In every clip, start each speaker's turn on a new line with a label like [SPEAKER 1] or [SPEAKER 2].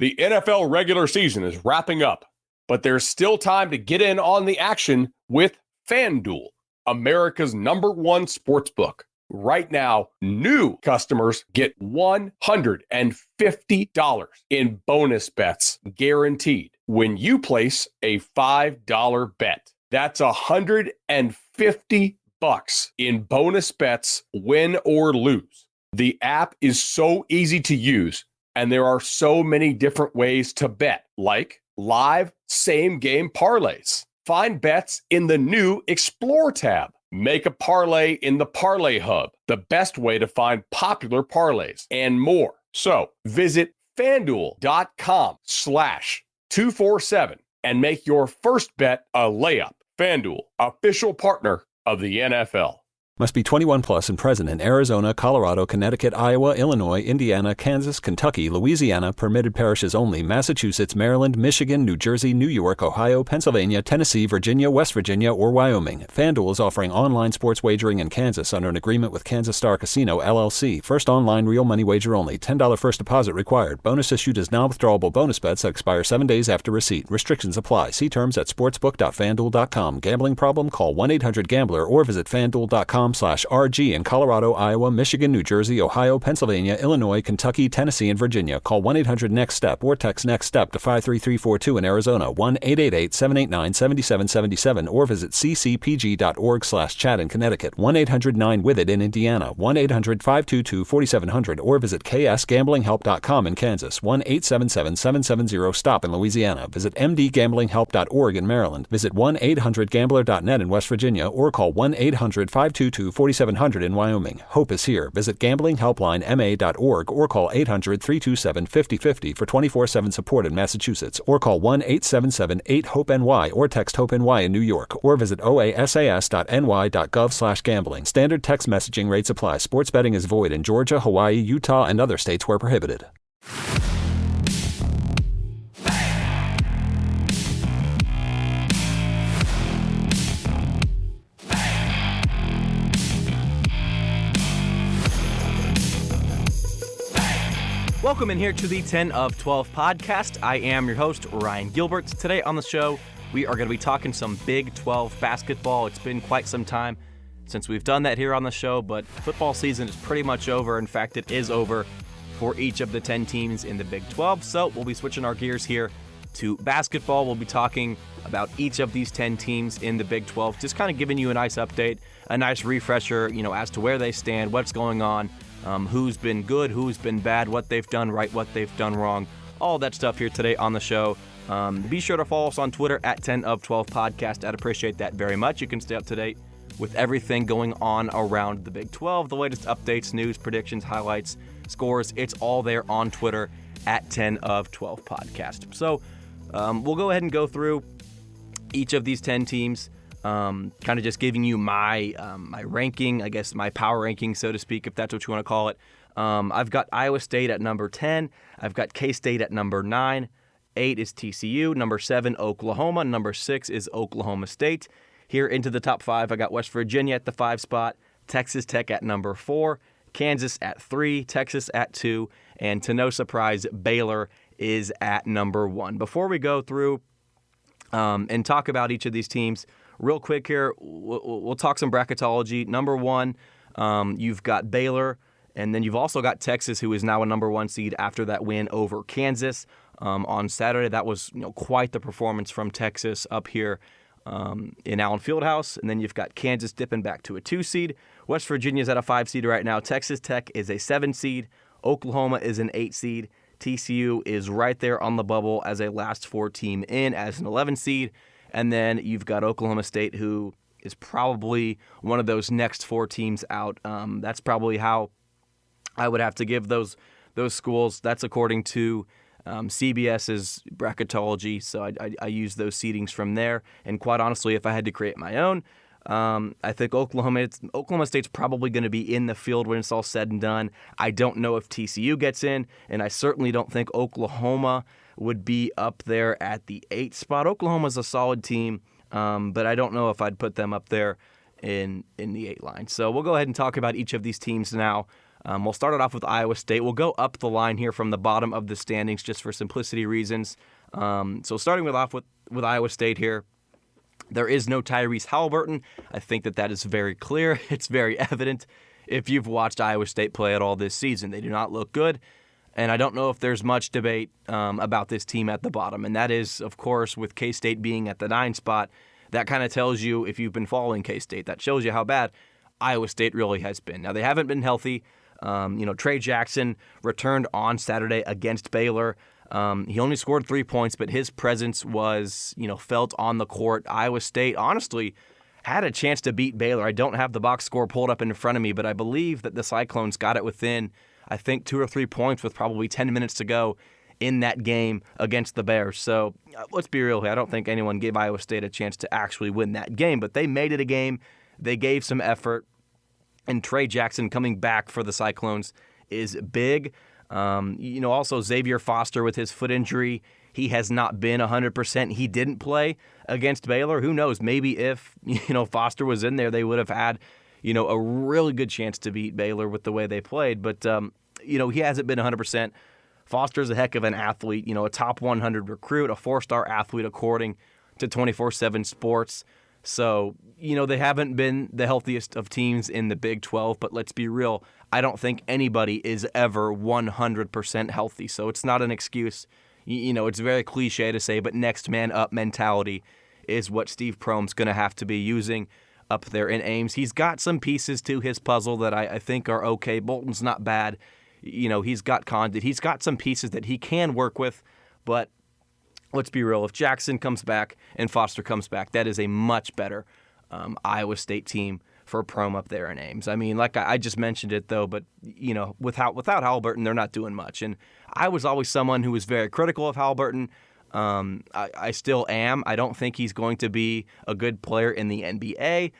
[SPEAKER 1] The NFL regular season is wrapping up, but there's still time to get in on the action with FanDuel, America's #1 sportsbook. Right now, new customers get $150 in bonus bets guaranteed when you place a $5 bet. That's $150 in bonus bets, win or lose. The app is so easy to use, and there are so many different ways to bet, like live same-game parlays. Find bets in the new Explore tab. Make a parlay in the Parlay Hub, the best way to find popular parlays, and more. So visit FanDuel.com/247 and make your first bet a layup. FanDuel, official partner of the NFL.
[SPEAKER 2] Must be 21 plus and present in Arizona, Colorado, Connecticut, Iowa, Illinois, Indiana, Kansas, Kentucky, Louisiana, permitted parishes only, Massachusetts, Maryland, Michigan, New Jersey, New York, Ohio, Pennsylvania, Tennessee, Virginia, West Virginia, or Wyoming. FanDuel is offering online sports wagering in Kansas under an agreement with Kansas Star Casino, LLC. First online real money wager only. $10 first deposit required. Bonus issued as non-withdrawable bonus bets that expire 7 days after receipt. Restrictions apply. See terms at sportsbook.fanduel.com. Gambling problem? Call 1-800-GAMBLER or visit fanduel.com/RG in Colorado, Iowa, Michigan, New Jersey, Ohio, Pennsylvania, Illinois, Kentucky, Tennessee, and Virginia. Call 1-800-NEXT-STEP or text NEXT-STEP to 53342 in Arizona, 1-888-789-7777, or visit ccpg.org/chat in Connecticut, 1-800-9-WITH-IT in Indiana, 1-800-522-4700, or visit ksgamblinghelp.com in Kansas, 1-877-770-STOP in Louisiana. Visit mdgamblinghelp.org in Maryland. Visit 1-800-GAMBLER.net in West Virginia, or call 1-800-522-4700 in Wyoming. Hope is here. Visit gamblinghelplinema.org or call 800-327-5050 for 24/7 support in Massachusetts, or call 1-877-8-HOPE-NY or text HOPE-NY in New York, or visit oasas.ny.gov/gambling. Standard text messaging rates apply. Sports betting is void in Georgia, Hawaii, Utah, and other states where prohibited.
[SPEAKER 3] Welcome in here to the 10 of 12 podcast. I am your host, Ryan Gilbert. Today on the show, we are going to be talking some Big 12 basketball. It's been quite some time since we've done that here on the show, but football season is pretty much over. In fact, it is over for each of the 10 teams in the Big 12. So we'll be switching our gears here to basketball. We'll be talking about each of these 10 teams in the Big 12, just kind of giving you a nice update, a nice refresher, as to where they stand, what's going on. Who's been good, who's been bad, what they've done right, what they've done wrong, all that stuff here today on the show. Be sure to follow us on Twitter at 10 of 12 podcast. I'd appreciate that very much. You can stay up to date with everything going on around the Big 12, the latest updates, news, predictions, highlights, scores. It's all there on Twitter at 10 of 12 podcast. So we'll go ahead and go through each of these 10 teams. Kind of just giving you my ranking, I guess my power ranking, so to speak, if that's what you want to call it. I've got Iowa State at number 10. I've got K-State at number 9. 8 is TCU. Number 7, Oklahoma. Number 6 is Oklahoma State. Here into the top 5, I got West Virginia at the 5 spot. Texas Tech at number 4. Kansas at 3. Texas at 2. And to no surprise, Baylor is at number 1. Before we go through and talk about each of these teams, real quick here, we'll talk some bracketology. Number 1, you've got Baylor, and then you've also got Texas, who is now a number 1 seed after that win over Kansas on Saturday. That was quite the performance from Texas up here in Allen Fieldhouse. And then you've got Kansas dipping back to a 2 seed. West Virginia's at a 5 seed right now. Texas Tech is a 7 seed. Oklahoma is an 8 seed. TCU is right there on the bubble as a last 4 team in as an 11 seed. And then you've got Oklahoma State, who is probably one of those next 4 teams out. That's probably how I would have to give those schools. That's according to CBS's bracketology. So I use those seedings from there. And quite honestly, if I had to create my own, I think Oklahoma State's probably going to be in the field when it's all said and done. I don't know if TCU gets in, and I certainly don't think Oklahoma would be up there at the 8 spot. Oklahoma's a solid team, but I don't know if I'd put them up there in the 8 line. So we'll go ahead and talk about each of these teams now. We'll start it off with Iowa State. We'll go up the line here from the bottom of the standings just for simplicity reasons. So starting with Iowa State here, there is no Tyrese Halliburton. I think that is very clear. It's very evident if you've watched Iowa State play at all this season. They do not look good, and I don't know if there's much debate about this team at the bottom. And that is, of course, with K-State being at the 9 spot, that kind of tells you, if you've been following K-State, that shows you how bad Iowa State really has been. Now, they haven't been healthy. Trey Jackson returned on Saturday against Baylor. He only scored 3 points, but his presence was, felt on the court. Iowa State, honestly, had a chance to beat Baylor. I don't have the box score pulled up in front of me, but I believe that the Cyclones got it within, I think, 2 or 3 points with probably 10 minutes to go in that game against the Bears. So let's be real here. I don't think anyone gave Iowa State a chance to actually win that game, but they made it a game. They gave some effort, and Trey Jackson coming back for the Cyclones is big. Also Xavier Foster with his foot injury, he has not been 100%. He didn't play against Baylor. Who knows? Maybe if, Foster was in there, they would have had, a really good chance to beat Baylor with the way they played. But, he hasn't been 100%. Foster's a heck of an athlete, a top 100 recruit, a 4-star athlete according to 24/7 Sports. So, they haven't been the healthiest of teams in the Big 12, but let's be real. I don't think anybody is ever 100% healthy, so it's not an excuse. It's very cliche to say, but next man up mentality is what Steve Prohm's going to have to be using up there in Ames. He's got some pieces to his puzzle that I think are okay. Bolton's not bad. He's got Condit. He's got some pieces that he can work with, but let's be real. If Jackson comes back and Foster comes back, that is a much better Iowa State team for Prohm up there in Ames. I mean, like I just mentioned it, though, but, without Halliburton, they're not doing much. And I was always someone who was very critical of Halliburton. I still am. I don't think he's going to be a good player in the NBA.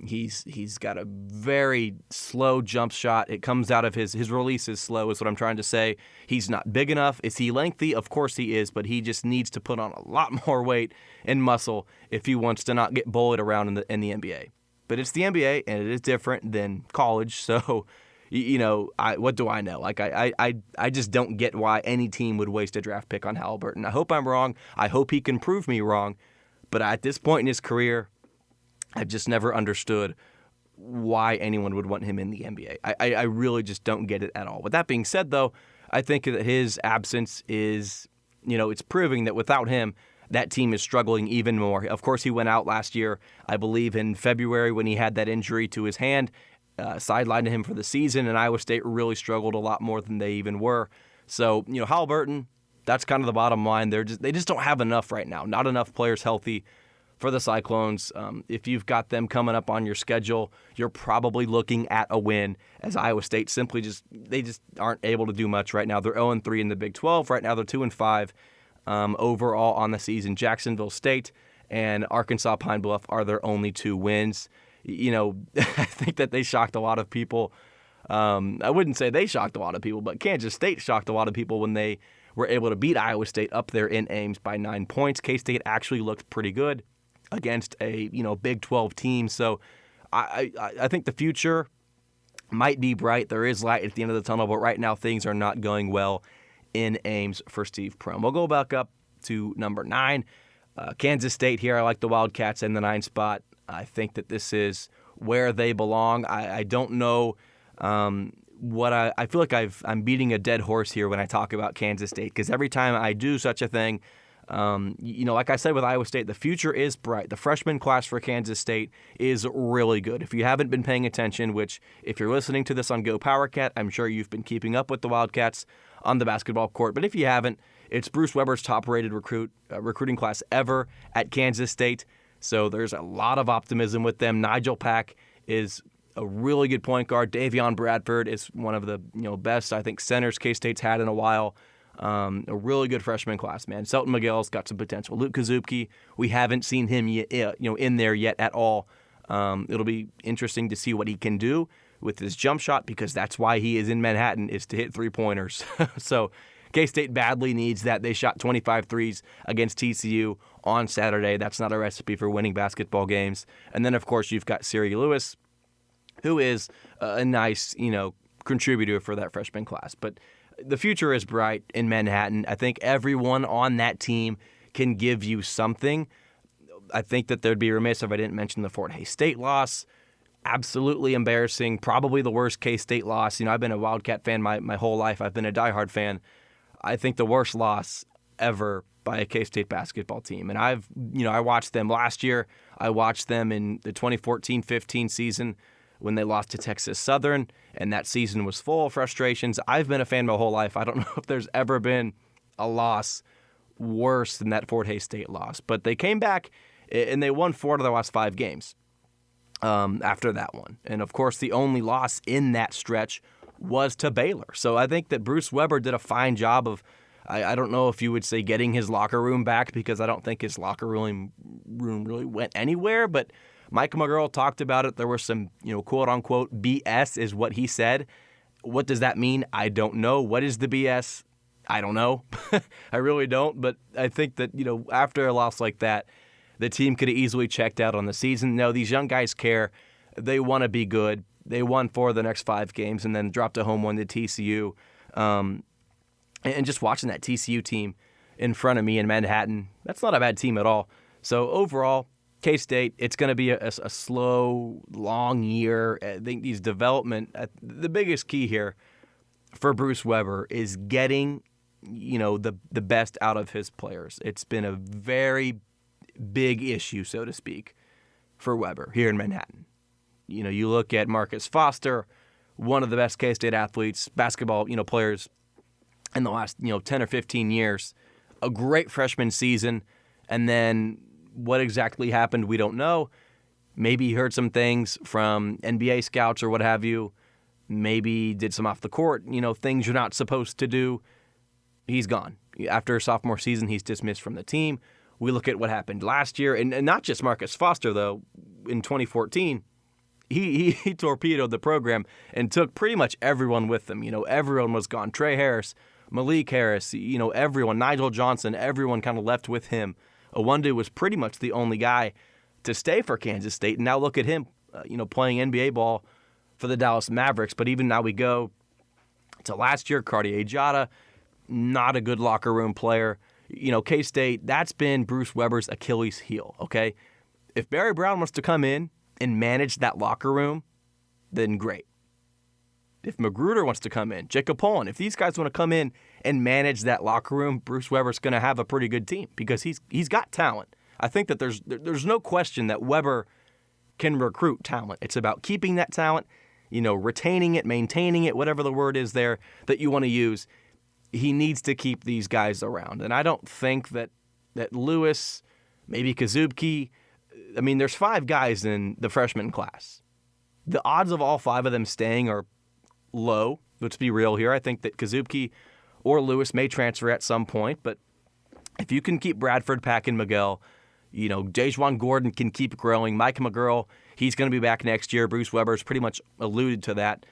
[SPEAKER 3] He's got a very slow jump shot. It comes out of his release is slow, is what I'm trying to say. He's not big enough. Is he lengthy? Of course he is, but he just needs to put on a lot more weight and muscle if he wants to not get bullied around in the NBA. But it's the NBA, and it is different than college, so, what do I know? Like, I just don't get why any team would waste a draft pick on Halliburton. I hope I'm wrong. I hope he can prove me wrong. But at this point in his career, I've just never understood why anyone would want him in the NBA. I really just don't get it at all. With that being said, though, I think that his absence is, it's proving that without him, that team is struggling even more. Of course, he went out last year, I believe, in February when he had that injury to his hand, sidelined him for the season, and Iowa State really struggled a lot more than they even were. So, Halliburton, that's kind of the bottom line. They just don't have enough right now. Not enough players healthy for the Cyclones. If you've got them coming up on your schedule, you're probably looking at a win, as Iowa State simply just aren't able to do much right now. They're 0-3 in the Big 12. Right now they're 2-5 overall on the season. Jacksonville State and Arkansas Pine Bluff are their only 2 wins. I think that they shocked a lot of people. I wouldn't say they shocked a lot of people, but Kansas State shocked a lot of people when they were able to beat Iowa State up there in Ames by 9 points. K-State actually looked pretty good against a Big 12 team. So I think the future might be bright. There is light at the end of the tunnel, but right now things are not going well in Ames for Steve Prohm. We'll go back up to number 9. Kansas State here. I like the Wildcats in the 9 spot. I think that this is where they belong. I don't know what I feel like I'm beating a dead horse here when I talk about Kansas State, because every time I do such a thing, like I said with Iowa State, the future is bright. The freshman class for Kansas State is really good. If you haven't been paying attention, which if you're listening to this on Go Powercat, I'm sure you've been keeping up with the Wildcats on the basketball court. But if you haven't, it's Bruce Weber's top-rated recruiting class ever at Kansas State. So there's a lot of optimism with them. Nigel Pack is a really good point guard. Davion Bradford is one of the best, I think, centers K-State's had in a while. A really good freshman class, man. Selton Miguel's got some potential. Luke Kazubke, we haven't seen him in there yet at all. It'll be interesting to see what he can do with his jump shot, because that's why he is in Manhattan, is to hit three-pointers. So K-State badly needs that. They shot 25 threes against TCU on Saturday. That's not a recipe for winning basketball games. And then, of course, you've got Siri Lewis, who is a nice, contributor for that freshman class. But the future is bright in Manhattan. I think everyone on that team can give you something. I think that there'd be remiss if I didn't mention the Fort Hays State loss. Absolutely embarrassing. Probably the worst K-State loss. I've been a Wildcat fan my whole life. I've been a diehard fan. I think the worst loss ever by a K-State basketball team. And I watched them last year. I watched them in the 2014-15 season when they lost to Texas Southern, and that season was full of frustrations. I've been a fan my whole life. I don't know if there's ever been a loss worse than that Fort Hays State loss. But they came back, and they won 4 of their last 5 games after that one. And, of course, the only loss in that stretch was to Baylor. So I think that Bruce Weber did a fine job of, I don't know if you would say getting his locker room back, because I don't think his locker room really went anywhere, but Mike McGurl talked about it. There was some, quote-unquote BS is what he said. What does that mean? I don't know. What is the BS? I don't know. I really don't. But I think that, after a loss like that, the team could have easily checked out on the season. No, these young guys care. They want to be good. They won 4 of the next 5 games and then dropped a home one to TCU. And just watching that TCU team in front of me in Manhattan, that's not a bad team at all. So overall, K-State, it's going to be a slow, long year. I think these development, the biggest key here for Bruce Weber is getting, the best out of his players. It's been a very big issue, so to speak, for Weber here in Manhattan. You look at Marcus Foster, one of the best K-State athletes, basketball, players in the last, 10 or 15 years. A great freshman season, and then what exactly happened, we don't know. Maybe he heard some things from NBA scouts or what have you. Maybe did some off the court, things you're not supposed to do. He's gone. After a sophomore season, he's dismissed from the team. We look at what happened last year, and not just Marcus Foster, though. In 2014, he torpedoed the program and took pretty much everyone with him. Everyone was gone. Trey Harris, Malik Harris, everyone, Nigel Johnson, everyone kind of left with him. Owundu was pretty much the only guy to stay for Kansas State, and now look at him, playing NBA ball for the Dallas Mavericks. But even now we go to last year, Cartier Jada, not a good locker room player. K-State, that's been Bruce Weber's Achilles heel, okay? If Barry Brown wants to come in and manage that locker room, then great. If Magruder wants to come in, Jacob Pullen, if these guys want to come in and manage that locker room, Bruce Weber's going to have a pretty good team because he's got talent. I think that there's no question that Weber can recruit talent. It's about keeping that talent, retaining it, maintaining it, whatever the word is there that you want to use. He needs to keep these guys around. And I don't think that Lewis, maybe Kazubke, there's 5 guys in the freshman class. The odds of all 5 of them staying are low. Let's be real here. I think that Kazubke or Lewis may transfer at some point, but if you can keep Bradford, Pack, and Miguel, Dejuan Gordon can keep growing. Mike McGurl, he's going to be back next year. Bruce Weber's pretty much alluded to that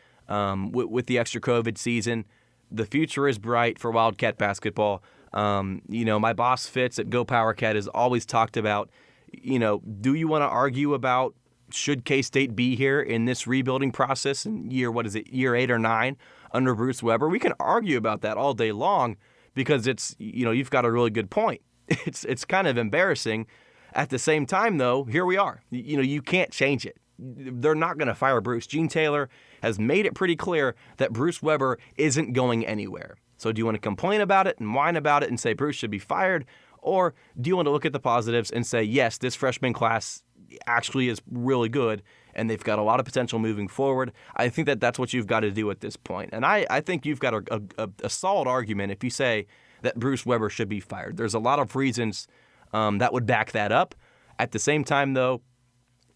[SPEAKER 3] with the extra COVID season. The future is bright for Wildcat basketball. My boss Fitz at Go Powercat has always talked about, do you want to argue about should K-State be here in this rebuilding process in year 8 or 9 under Bruce Weber? We can argue about that all day long because it's, you've got a really good point. It's kind of embarrassing. At the same time, though, here we are. You can't change it. They're not going to fire Bruce. Gene Taylor has made it pretty clear that Bruce Weber isn't going anywhere. So do you want to complain about it and whine about it and say Bruce should be fired? Or do you want to look at the positives and say, yes, this freshman class actually is really good and they've got a lot of potential moving forward? I think that's what you've got to do at this point. And I think you've got a solid argument if you say that Bruce Weber should be fired. There's a lot of reasons that would back that up. At the same time, though,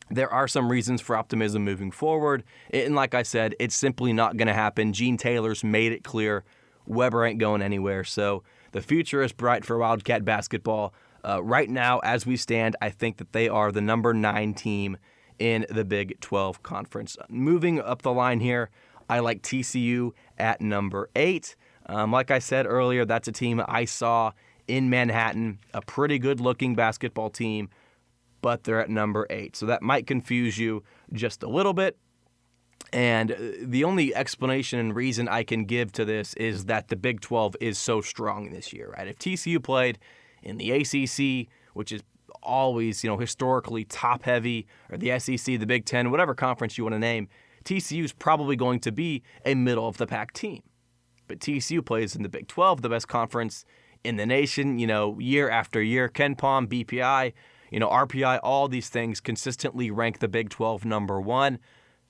[SPEAKER 3] there are some reasons for optimism moving forward. And like I said, it's simply not going to happen. Gene Taylor's made it clear Weber ain't going anywhere. So the future is bright for Wildcat basketball. Right now, as we stand, I think that they are the number 9 team in the Big 12 Conference. Moving up the line here, I like TCU at number 8. Like I said earlier, that's a team I saw in Manhattan, a pretty good-looking basketball team, but they're at number 8. So that might confuse you just a little bit. And the only explanation and reason I can give to this is that the Big 12 is so strong this year, right? If TCU played in the ACC, which is always, historically top-heavy, or the SEC, the Big 10, whatever conference you want to name, TCU is probably going to be a middle-of-the-pack team. But TCU plays in the Big 12, the best conference in the nation, year after year. Ken Pom, BPI, RPI, all these things consistently rank the Big 12 number one.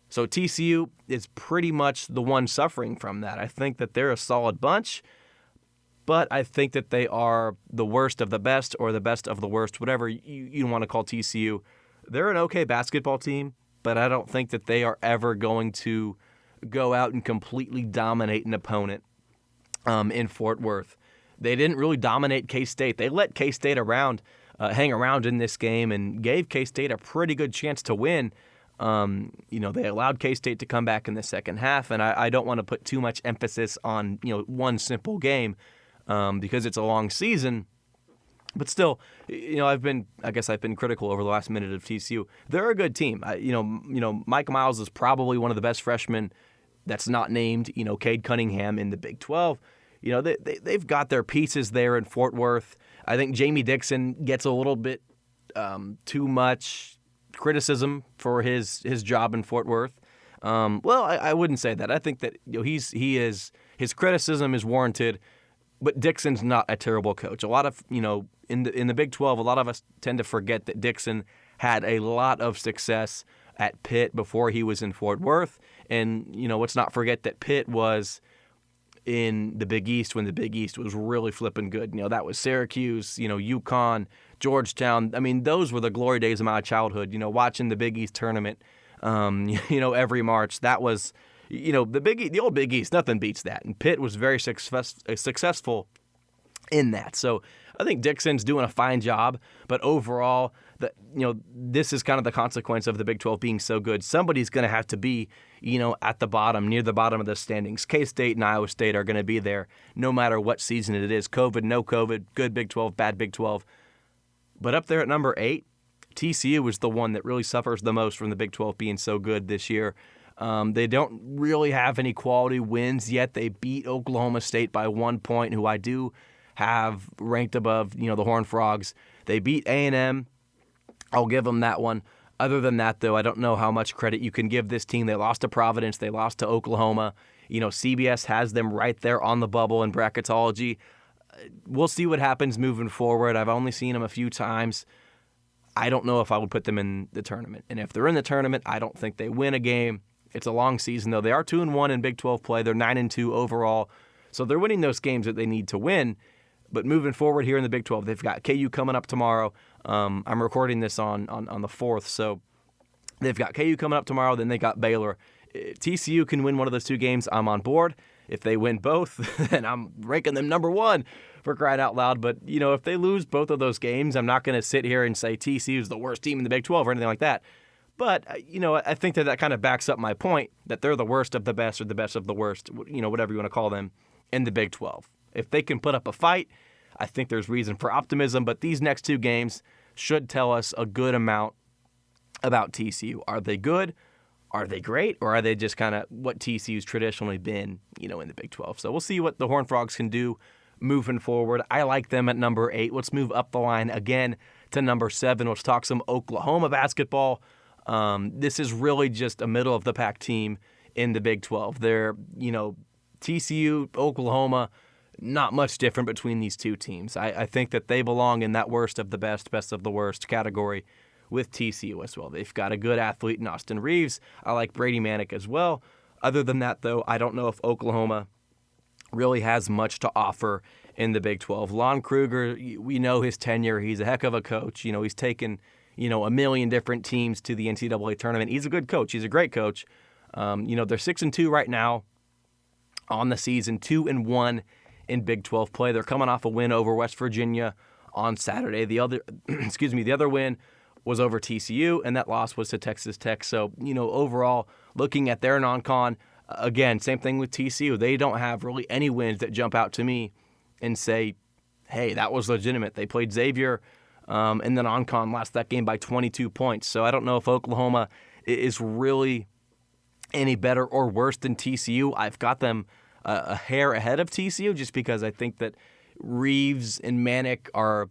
[SPEAKER 3] So TCU is pretty much the one suffering from that. I think that they're a solid bunch, but I think that they are the worst of the best or the best of the worst, whatever you want to call TCU. They're an okay basketball team, but I don't think that they are ever going to go out and completely dominate an opponent in Fort Worth. They didn't really dominate K-State. They let K-State hang around in this game and gave K-State a pretty good chance to win. They allowed K-State to come back in the second half, and I don't want to put too much emphasis on one simple game because it's a long season. But still, I've been critical over the last minute of TCU. They're a good team. Mike Miles is probably one of the best freshmen that's not named, Cade Cunningham in the Big 12. They've got their pieces there in Fort Worth. I think Jamie Dixon gets a little bit too much criticism for his job in Fort Worth. I wouldn't say that. I think that his criticism is warranted, but Dixon's not a terrible coach. A lot of in the Big 12, a lot of us tend to forget that Dixon had a lot of success at Pitt before he was in Fort Worth, and let's not forget that Pitt was in the Big East when the Big East was really flipping good. That was Syracuse, UConn, Georgetown. I mean, those were the glory days of my childhood, watching the Big East tournament, every March. That was, the old Big East, nothing beats that. And Pitt was very successful in that. So I think Dixon's doing a fine job, but overall, this is kind of the consequence of the Big 12 being so good. Somebody's going to have to be, at the bottom, near the bottom of the standings. K-State and Iowa State are going to be there no matter what season it is. COVID, no COVID, good Big 12, bad Big 12. But up there at number 8, TCU is the one that really suffers the most from the Big 12 being so good this year. They don't really have any quality wins yet. They beat Oklahoma State by 1 point, who I do have ranked above, the Horned Frogs. They beat A&M. I'll give them that one. Other than that, though, I don't know how much credit you can give this team. They lost to Providence. They lost to Oklahoma. CBS has them right there on the bubble in bracketology. We'll see what happens moving forward. I've only seen them a few times. I don't know if I would put them in the tournament. And if they're in the tournament, I don't think they win a game. It's a long season, though. They are 2-1 in Big 12 play. They're 9-2 overall. So they're winning those games that they need to win. But moving forward here in the Big 12, they've got KU coming up tomorrow. I'm recording this on the 4th, so they've got KU coming up tomorrow, then they got Baylor. TCU can win one of those two games. I'm on board. If they win both, then I'm ranking them number 1 for crying out loud. But, if they lose both of those games, I'm not going to sit here and say TCU is the worst team in the Big 12 or anything like that. But, I think that kind of backs up my point that they're the worst of the best or the best of the worst, whatever you want to call them, in the Big 12. If they can put up a fight, I think there's reason for optimism, but these next two games should tell us a good amount about TCU. Are they good? Are they great? Or are they just kind of what TCU's traditionally been, in the Big 12? So we'll see what the Horned Frogs can do moving forward. I like them at number 8. Let's move up the line again to number 7. Let's talk some Oklahoma basketball. This is really just a middle-of-the-pack team in the Big 12. They're, TCU, Oklahoma, not much different between these two teams. I think that they belong in that worst of the best, best of the worst category with TCU as well. They've got a good athlete in Austin Reeves. I like Brady Manick as well. Other than that, though, I don't know if Oklahoma really has much to offer in the Big 12. Lon Kruger, we know his tenure. He's a heck of a coach. He's taken, a million different teams to the NCAA tournament. He's a good coach. He's a great coach. They're 6-2 right now on the season, 2-1 in Big 12 play. They're coming off a win over West Virginia on Saturday. The other win was over TCU, and that loss was to Texas Tech. So, overall, looking at their non-con, again, same thing with TCU. They don't have really any wins that jump out to me and say, hey, that was legitimate. They played Xavier, and then non-con lost that game by 22 points. So I don't know if Oklahoma is really any better or worse than TCU. I've got them a hair ahead of TCU just because I think that Reeves and Manick are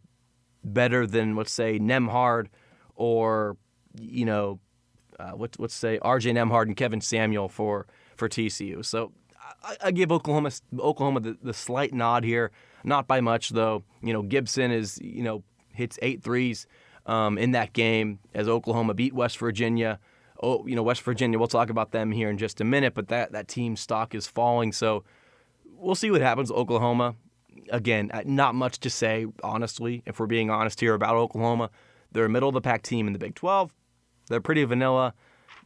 [SPEAKER 3] better than, let's say, Nemhard or, let's say RJ Nemhard and Kevin Samuel for TCU. So I give Oklahoma the slight nod here, not by much though. Gibson hits 8 threes in that game as Oklahoma beat West Virginia. West Virginia, we'll talk about them here in just a minute, but that team's stock is falling. So we'll see what happens to Oklahoma. Again, not much to say, honestly, if we're being honest here about Oklahoma. They're a middle-of-the-pack team in the Big 12. They're pretty vanilla.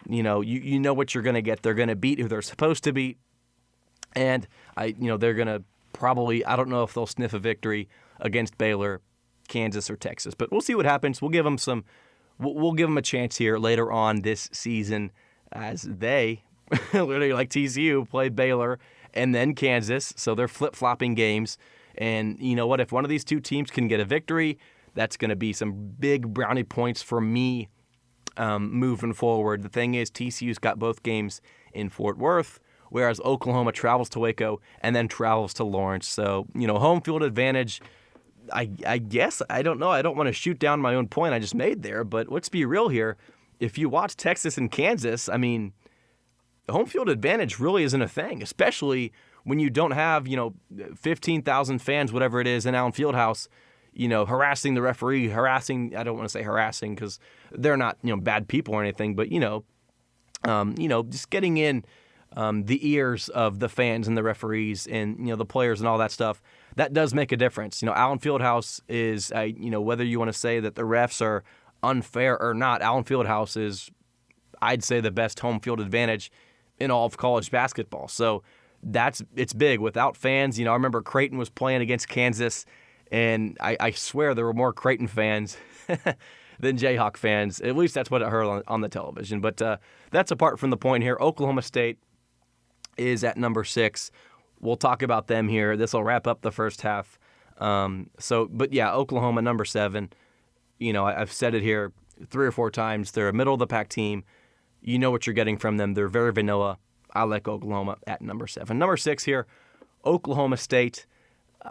[SPEAKER 3] You know what you're going to get. They're going to beat who they're supposed to beat. And, they're going to probably, I don't know if they'll sniff a victory against Baylor, Kansas, or Texas. But we'll see what happens. We'll give them a chance here later on this season as they, literally like TCU, play Baylor and then Kansas. So they're flip-flopping games. And you know what? If one of these two teams can get a victory, that's going to be some big brownie points for me moving forward. The thing is, TCU's got both games in Fort Worth, whereas Oklahoma travels to Waco and then travels to Lawrence. So, home field advantage, I guess, I don't know. I don't want to shoot down my own point I just made there, but let's be real here. If you watch Texas and Kansas, I mean, the home field advantage really isn't a thing, especially when you don't have, 15,000 fans, whatever it is, in Allen Fieldhouse, harassing the referee, I don't want to say harassing because they're not, bad people or anything, but, just getting in the ears of the fans and the referees and, the players and all that stuff, that does make a difference. Allen Fieldhouse is, whether you want to say that the refs are unfair or not, Allen Fieldhouse is, I'd say, the best home field advantage in all of college basketball. So it's big. Without fans, I remember Creighton was playing against Kansas, and I swear there were more Creighton fans than Jayhawk fans. At least that's what I heard on the television. But that's apart from the point here. Oklahoma State is at number 6. We'll talk about them here. This will wrap up the first half. But yeah, Oklahoma, number 7. I've said it here 3 or 4 times. They're a middle-of-the-pack team. You know what you're getting from them. They're very vanilla. I like Oklahoma at number 7. Number 6 here, Oklahoma State.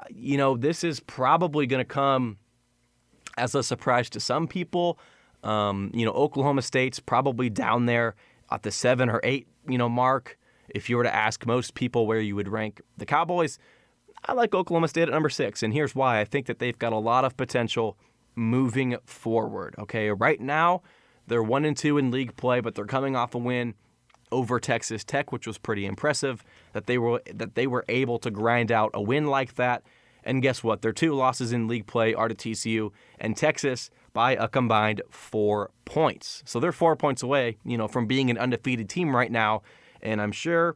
[SPEAKER 3] This is probably going to come as a surprise to some people. Oklahoma State's probably down there at the 7 or 8, mark. If you were to ask most people where you would rank the Cowboys, I like Oklahoma State at number 6, and here's why. I think that they've got a lot of potential moving forward. Okay, right now they're 1-2 in league play, but they're coming off a win over Texas Tech, which was pretty impressive. That they were able to grind out a win like that. And guess what? Their 2 losses in league play are to TCU and Texas by a combined 4 points. So they're 4 points away, from being an undefeated team right now. And I'm sure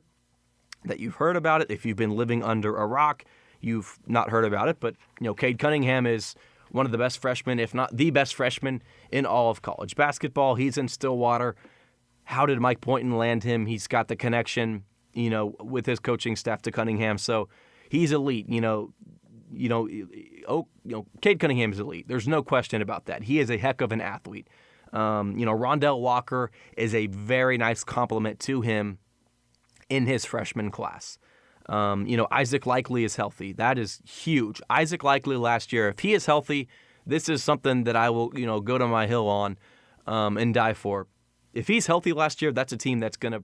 [SPEAKER 3] that you've heard about it. If you've been living under a rock, you've not heard about it. But, Cade Cunningham is one of the best freshmen, if not the best freshman in all of college basketball. He's in Stillwater. How did Mike Boynton land him? He's got the connection, with his coaching staff to Cunningham. So he's elite. Cade Cunningham is elite. There's no question about that. He is a heck of an athlete. Rondell Walker is a very nice compliment to him in his freshman class. Isaac Likely is healthy. That is huge. Isaac Likely last year, if he is healthy, this is something that I will, go to my hill on and die for. If he's healthy last year, that's a team that's going to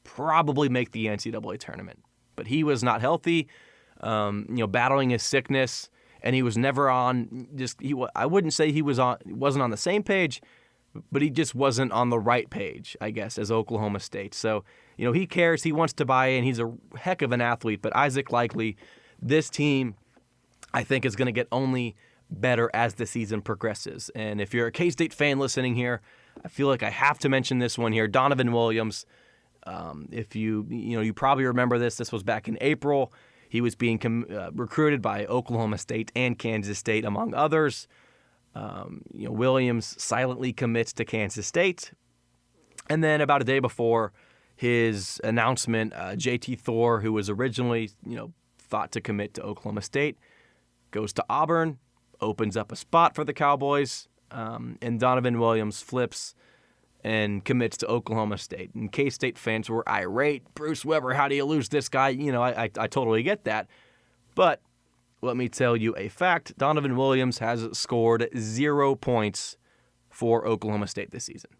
[SPEAKER 3] probably make the NCAA tournament. But he was not healthy, battling his sickness, and he was never on. I wouldn't say wasn't on the same page, but he just wasn't on the right page, I guess, as Oklahoma State. So, he cares. He wants to buy in. He's a heck of an athlete. But Isaac Likely, this team, I think, is going to get only better as the season progresses. And if you're a K-State fan listening here, I feel like I have to mention this one here. Donovan Williams, if you probably remember this. This was back in April. He was being recruited by Oklahoma State and Kansas State, among others. Williams silently commits to Kansas State. And then about a day before his announcement, J.T. Thor, who was originally thought to commit to Oklahoma State, goes to Auburn, opens up a spot for the Cowboys, and Donovan Williams flips and commits to Oklahoma State. And K-State fans were irate. Bruce Weber, how do you lose this guy? I totally get that. But let me tell you a fact. Donovan Williams has scored 0 points for Oklahoma State this season.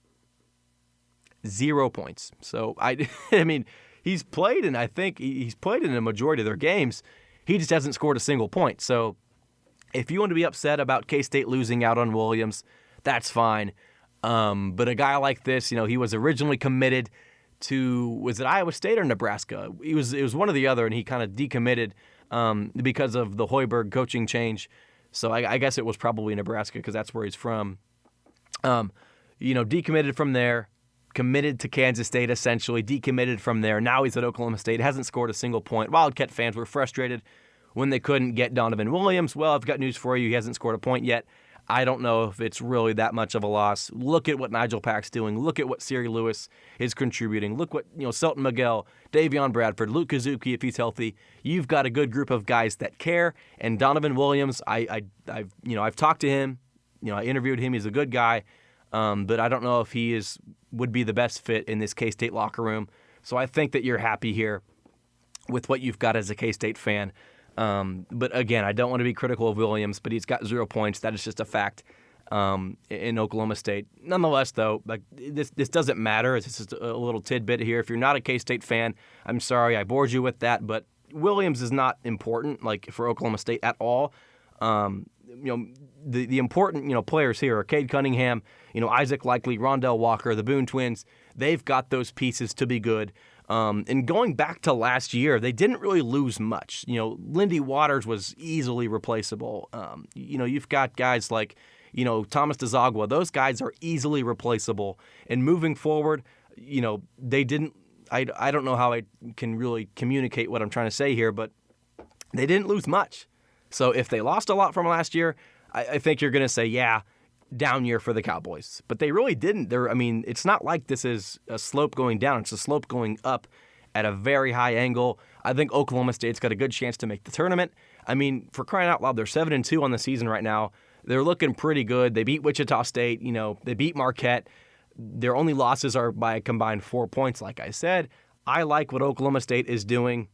[SPEAKER 3] 0 points. So, I mean, he's played, and I think he's played in a majority of their games. He just hasn't scored a single point. So, if you want to be upset about K-State losing out on Williams, that's fine. But a guy like this, he was originally committed to, was it Iowa State or Nebraska? It was one or the other, and he kind of decommitted because of the Hoiberg coaching change. So I guess it was probably Nebraska because that's where he's from. Decommitted from there, committed to Kansas State essentially, decommitted from there. Now he's at Oklahoma State, hasn't scored a single point. Wildcat fans were frustrated when they couldn't get Donovan Williams. Well, I've got news for you. He hasn't scored a point yet. I don't know if it's really that much of a loss. Look at what Nigel Pack's doing. Look at what Siri Lewis is contributing. Look what Selton Miguel, Davion Bradford, Luke Kazuki, if he's healthy. You've got a good group of guys that care. And Donovan Williams, I've talked to him. I interviewed him. He's a good guy, but I don't know if he would be the best fit in this K-State locker room. So I think that you're happy here with what you've got as a K-State fan. But again, I don't want to be critical of Williams, but he's got 0 points. That is just a fact in Oklahoma State. Nonetheless, though, this doesn't matter. It's just a little tidbit here. If you're not a K-State fan, I'm sorry I bored you with that, but Williams is not important for Oklahoma State at all. The important players here are Cade Cunningham, Isaac Likely, Rondell Walker, the Boone twins. They've got those pieces to be good. And going back to last year, they didn't really lose much. Lindy Waters was easily replaceable. You've got guys like, Thomas DeZagua. Those guys are easily replaceable. And moving forward, they didn't. I don't know how I can really communicate what I'm trying to say here, but they didn't lose much. So if they lost a lot from last year, I think you're going to say, yeah, down year for the Cowboys. But they really didn't. It's not like this is a slope going down. It's a slope going up at a very high angle. I think Oklahoma State's got a good chance to make the tournament. For crying out loud, they're 7-2 on the season right now. They're looking pretty good. They beat Wichita State. They beat Marquette. Their only losses are by a combined 4 points, like I said. I like what Oklahoma State is doing.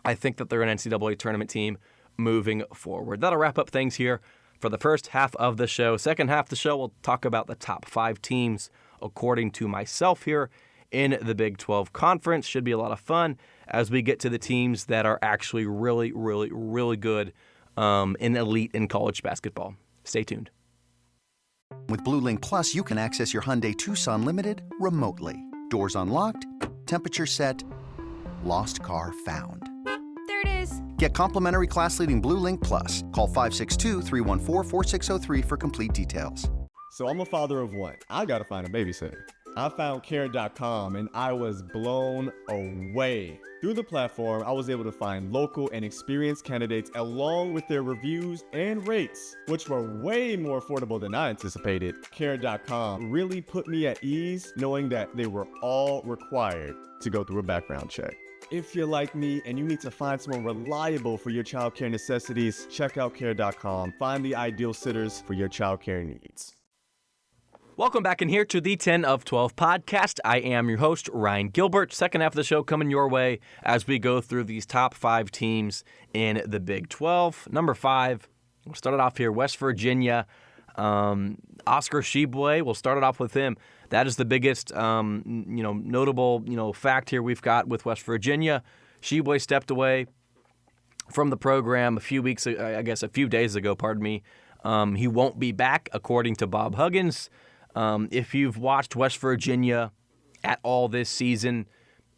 [SPEAKER 3] I think that they're an NCAA tournament team moving forward. That'll wrap up things here for the first half of the show. Second half of the show, we'll talk about the top 5 teams according to myself here in the Big 12 Conference. Should be a lot of fun as we get to the teams that are actually really, really, really good in elite in college basketball. Stay tuned.
[SPEAKER 4] With Blue Link Plus, you can access your Hyundai Tucson Limited remotely. Doors unlocked, temperature set, lost car found.
[SPEAKER 5] There it is.
[SPEAKER 4] Get complimentary class-leading Blue Link Plus. Call 562-314-4603 for complete details.
[SPEAKER 6] So I'm a father of one. I gotta find a babysitter. I found Care.com and I was blown away. Through the platform, I was able to find local and experienced candidates along with their reviews and rates, which were way more affordable than I anticipated. Care.com really put me at ease knowing that they were all required to go through a background check. If you're like me and you need to find someone reliable for your childcare necessities, check out Care.com. Find the ideal sitters for your childcare needs.
[SPEAKER 3] Welcome back in here to the 10 of 12 podcast. I am your host, Ryan Gilbert. Second half of the show coming your way as we go through these top 5 teams in the Big 12. Number 5, we'll start it off here, West Virginia. Oscar Tshiebwe, we'll start it off with him. That is the biggest, notable, fact here we've got with West Virginia. Tshiebwe stepped away from the program a few days ago, He won't be back, according to Bob Huggins. If you've watched West Virginia at all this season,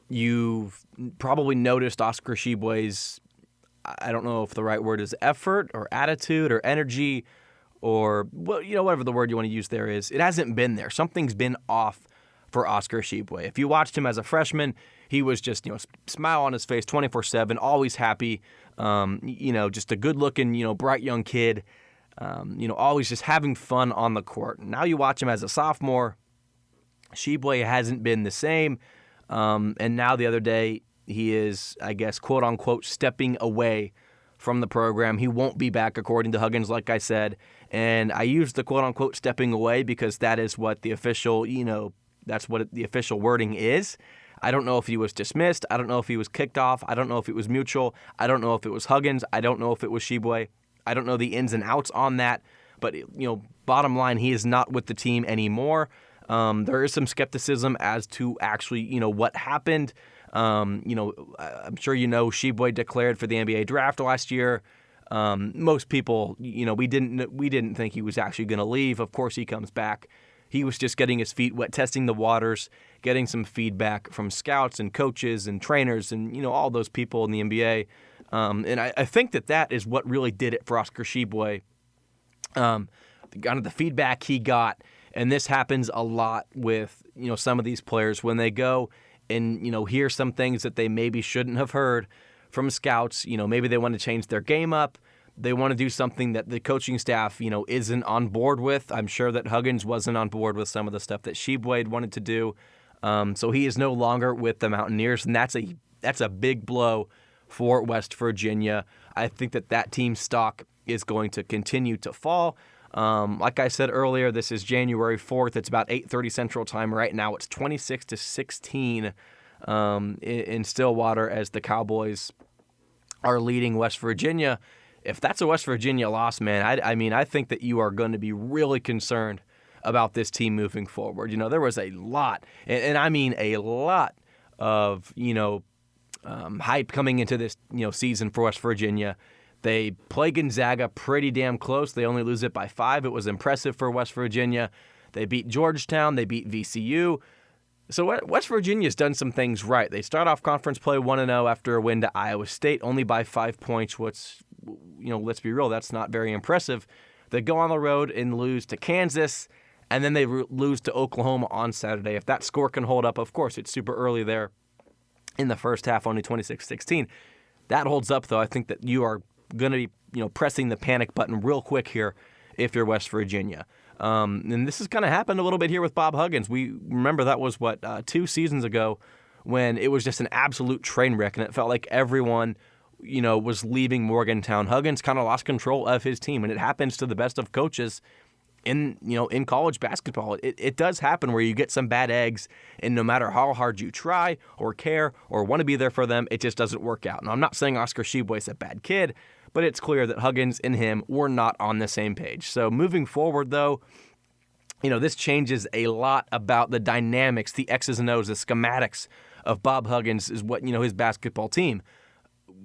[SPEAKER 3] you've probably noticed Oscar Tshiebwe's, I don't know if the right word is effort or attitude or energy or, whatever the word you want to use there is. It hasn't been there. Something's been off for Oscar Tshiebwe. If you watched him as a freshman, he was just, smile on his face 24/7, always happy, just a good-looking, bright young kid. Always just having fun on the court. Now you watch him as a sophomore, Tshiebwe hasn't been the same, and now the other day he is, I guess, quote-unquote, stepping away from the program. He won't be back, according to Huggins, like I said. And I use the quote-unquote stepping away because that is what the official, that's what the official wording is. I don't know if he was dismissed. I don't know if he was kicked off. I don't know if it was mutual. I don't know if it was Huggins. I don't know if it was Sheboy. I don't know the ins and outs on that. But, bottom line, he is not with the team anymore. There is some skepticism as to actually, what happened. I'm sure Sheboy declared for the NBA draft last year. Most people, we didn't think he was actually going to leave. Of course, he comes back. He was just getting his feet wet, testing the waters, getting some feedback from scouts and coaches and trainers and, all those people in the NBA. And I think that is what really did it for Oscar Sheboy. Kind of the feedback he got, and this happens a lot with, some of these players when they go and, hear some things that they maybe shouldn't have heard from scouts. Maybe they want to change their game up. They want to do something that the coaching staff, isn't on board with. I'm sure that Huggins wasn't on board with some of the stuff that Sheboy wanted to do. So he is no longer with the Mountaineers, and that's a big blow for West Virginia. I think that team's stock is going to continue to fall. Like I said earlier, this is January 4th. It's about 8:30 Central Time right now. It's 26-16 in Stillwater as the Cowboys are leading West Virginia. If that's a West Virginia loss, man, I think that you are going to be really concerned about this team moving forward. There was a lot, and I mean a lot of, hype coming into this, season for West Virginia. They play Gonzaga pretty damn close. They only lose it by 5. It was impressive for West Virginia. They beat Georgetown. They beat VCU. So West Virginia's done some things right. They start off conference play 1-0 after a win to Iowa State, only by 5 points, which, let's be real, that's not very impressive. They go on the road and lose to Kansas, and then they lose to Oklahoma on Saturday. If that score can hold up, of course, it's super early there in the first half, only 26-16. That holds up, though. I think that you are going to be, pressing the panic button real quick here if you're West Virginia. And this has kind of happened a little bit here with Bob Huggins. We remember that was, 2 seasons ago when it was just an absolute train wreck, and it felt like everyone, was leaving Morgantown. Huggins kind of lost control of his team, and it happens to the best of coaches in college basketball. It does happen where you get some bad eggs, and no matter how hard you try or care or want to be there for them, it just doesn't work out. And I'm not saying Oscar Sheboy is a bad kid, but it's clear that Huggins and him were not on the same page. So moving forward, though, this changes a lot about the dynamics, the X's and O's, the schematics of Bob Huggins is what, his basketball team.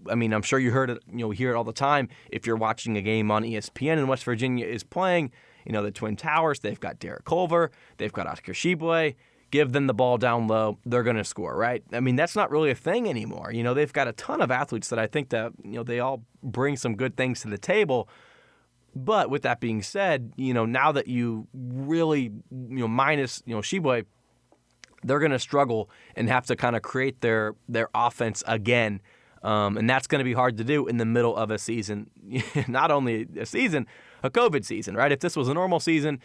[SPEAKER 3] I mean, I'm sure you heard it, hear it all the time. If you're watching a game on ESPN and West Virginia is playing, the Twin Towers, they've got Derek Culver, they've got Oscar Sheboy. Give them the ball down low, they're going to score, right? I mean, that's not really a thing anymore. They've got a ton of athletes that I think that, they all bring some good things to the table. But with that being said, now that you really, minus, Sheboy, they're going to struggle and have to kind of create their offense again. And that's going to be hard to do in the middle of a season. Not only a season, a COVID season, right? If this was a normal season,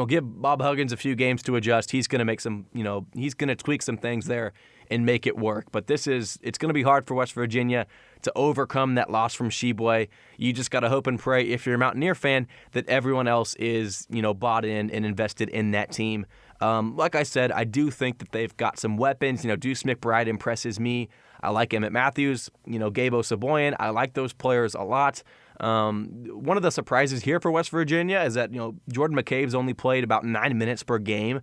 [SPEAKER 3] give Bob Huggins a few games to adjust. He's going to make some, he's going to tweak some things there and make it work. But it's going to be hard for West Virginia to overcome that loss from Sheboy. You just got to hope and pray, if you're a Mountaineer fan, that everyone else is, bought in and invested in that team. Like I said, I do think that they've got some weapons. Deuce McBride impresses me. I like Emmett Matthews, Gabe Osaboyan. I like those players a lot. One of the surprises here for West Virginia is that, Jordan McCabe's only played about 9 minutes per game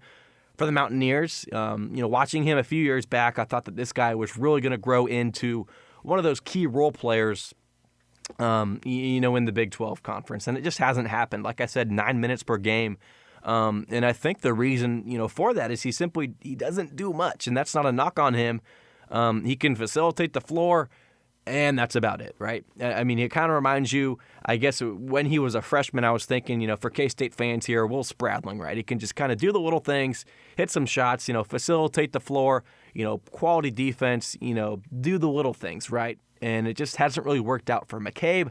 [SPEAKER 3] for the Mountaineers. Watching him a few years back, I thought that this guy was really going to grow into one of those key role players, in the Big 12 conference. And it just hasn't happened. Like I said, 9 minutes per game. And I think the reason, for that is he doesn't do much, and that's not a knock on him. He can facilitate the floor, and that's about it, right? I mean, it kind of reminds you, I guess, when he was a freshman, I was thinking, for K-State fans here, Will Spradling, right? He can just kind of do the little things, hit some shots, facilitate the floor, quality defense, do the little things, right? And it just hasn't really worked out for McCabe.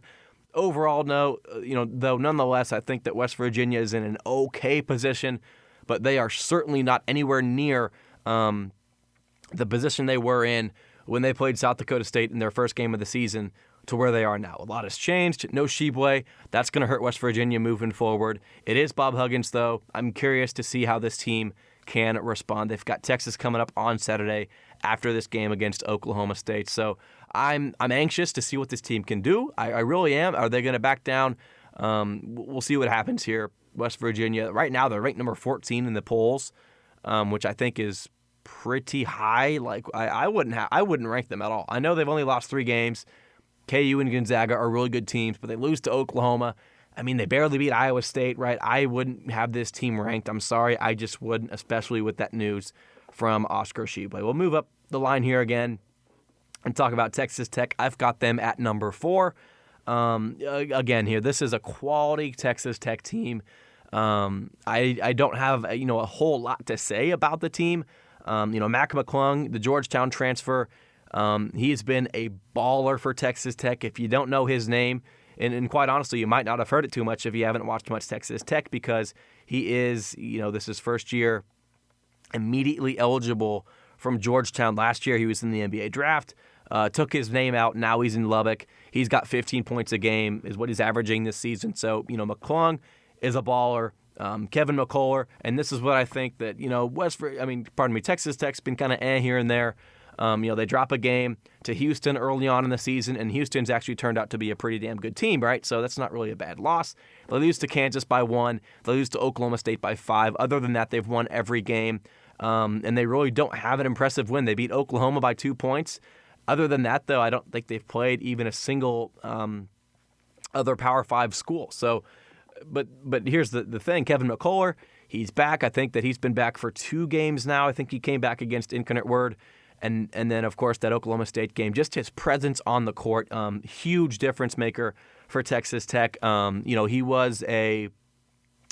[SPEAKER 3] Overall, no, though nonetheless, I think that West Virginia is in an okay position, but they are certainly not anywhere near the position they were in when they played South Dakota State in their first game of the season to where they are now. A lot has changed. No Sheboy. That's going to hurt West Virginia moving forward. It is Bob Huggins, though. I'm curious to see how this team can respond. They've got Texas coming up on Saturday after this game against Oklahoma State. So I'm anxious to see what this team can do. I really am. Are they going to back down? We'll see what happens here. West Virginia, right now, they're ranked number 14 in the polls, which I think is pretty high. Like I wouldn't rank them at all. I know they've only lost 3 games. KU and Gonzaga are really good teams, but they lose to Oklahoma. I mean, they barely beat Iowa State, right? I wouldn't have this team ranked. I'm sorry, I just wouldn't, especially with that news from Oscar Sheboy. We'll move up the line here again and talk about Texas Tech. I've got them at number 4. Again, here, this is a quality Texas Tech team. I don't have a whole lot to say about the team. Mac McClung, the Georgetown transfer, he's been a baller for Texas Tech. If you don't know his name, and quite honestly, you might not have heard it too much if you haven't watched much Texas Tech, because he is, this is his first year, immediately eligible from Georgetown. Last year, he was in the NBA draft, took his name out. Now he's in Lubbock. He's got 15 points a game is what he's averaging this season. So, McClung is a baller. Kevin McCullough, and this is what I think that, Texas Tech's been kind of here and there. They drop a game to Houston early on in the season, and Houston's actually turned out to be a pretty damn good team, right? So that's not really a bad loss. They lose to Kansas by 1. They lose to Oklahoma State by 5. Other than that, they've won every game, and they really don't have an impressive win. They beat Oklahoma by 2 points. Other than that, though, I don't think they've played even a single other Power 5 school. So, but here's the thing. Kevin McCullough, he's back. I think that he's been back for 2 games now. I think he came back against Incarnate Word. And then, of course, that Oklahoma State game, just his presence on the court, huge difference maker for Texas Tech. He was a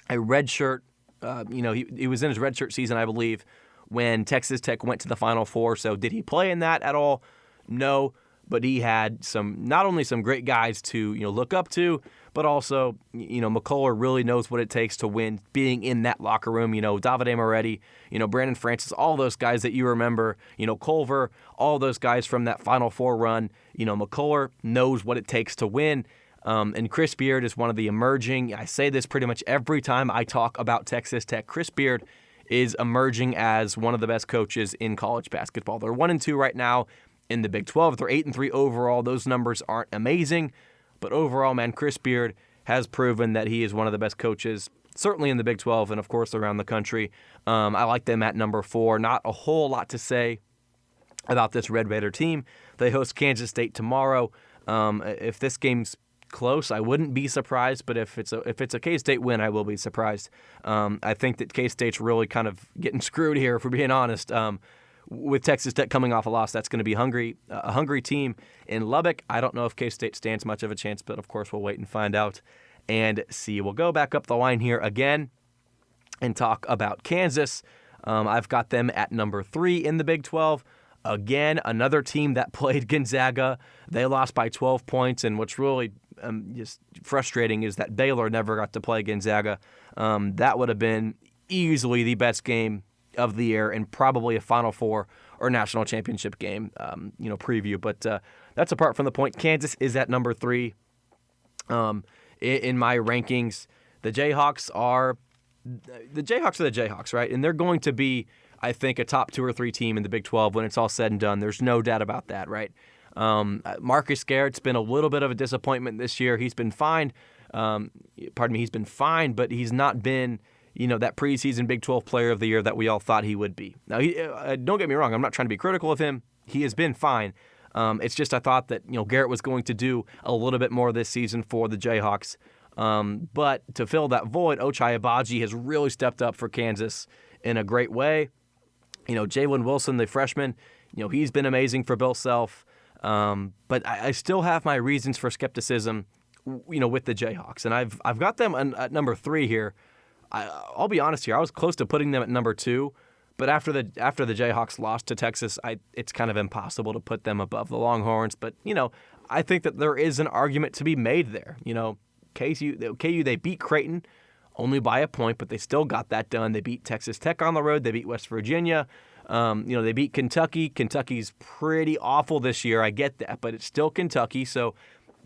[SPEAKER 3] redshirt. He was in his redshirt season, I believe, when Texas Tech went to the Final Four. So did he play in that at all? No, but he had not only some great guys to look up to, but also McCullough really knows what it takes to win, being in that locker room. Davide Moretti, Brandon Francis, all those guys that you remember, Culver, all those guys from that Final Four run. McCullough knows what it takes to win. And Chris Beard is one of the emerging. I say this pretty much every time I talk about Texas Tech. Chris Beard is emerging as one of the best coaches in college basketball. They're 1-2 right now in the Big 12. They're 8-3 overall. Those numbers aren't amazing, but overall, man, Chris Beard has proven that he is one of the best coaches, certainly in the Big 12 and, of course, around the country. I like them at number 4. Not a whole lot to say about this Red Raider team. They host Kansas State tomorrow. If this game's close, I wouldn't be surprised, but if it's a K-State win, I will be surprised. I think that K-State's really kind of getting screwed here, if we're being honest. With Texas Tech coming off a loss, that's going to be a hungry team in Lubbock. I don't know if K-State stands much of a chance, but of course we'll wait and find out and see. We'll go back up the line here again and talk about Kansas. I've got them at number 3 in the Big 12. Again, another team that played Gonzaga. They lost by 12 points, and what's really just frustrating is that Baylor never got to play Gonzaga. That would have been easily the best game of the year and probably a Final Four or national championship game, preview. But that's apart from the point. Kansas is at number 3 in my rankings. The Jayhawks are the Jayhawks, right? And they're going to be, I think, a top 2 or 3 team in the Big 12 when it's all said and done. There's no doubt about that, right? Marcus Garrett's been a little bit of a disappointment this year. He's been fine. He's been fine, but he's not been that preseason Big 12 player of the year that we all thought he would be. Now, don't get me wrong. I'm not trying to be critical of him. He has been fine. It's just I thought that Garrett was going to do a little bit more this season for the Jayhawks. But to fill that void, Ochai Agbaji has really stepped up for Kansas in a great way. Jalen Wilson, the freshman, he's been amazing for Bill Self. But I still have my reasons for skepticism, with the Jayhawks. And I've got them at number 3 here. I'll be honest here. I was close to putting them at number 2, but after the Jayhawks lost to Texas, it's kind of impossible to put them above the Longhorns. But I think that there is an argument to be made there. KU, they beat Creighton only by a point, but they still got that done. They beat Texas Tech on the road. They beat West Virginia. They beat Kentucky. Kentucky's pretty awful this year. I get that, but it's still Kentucky. So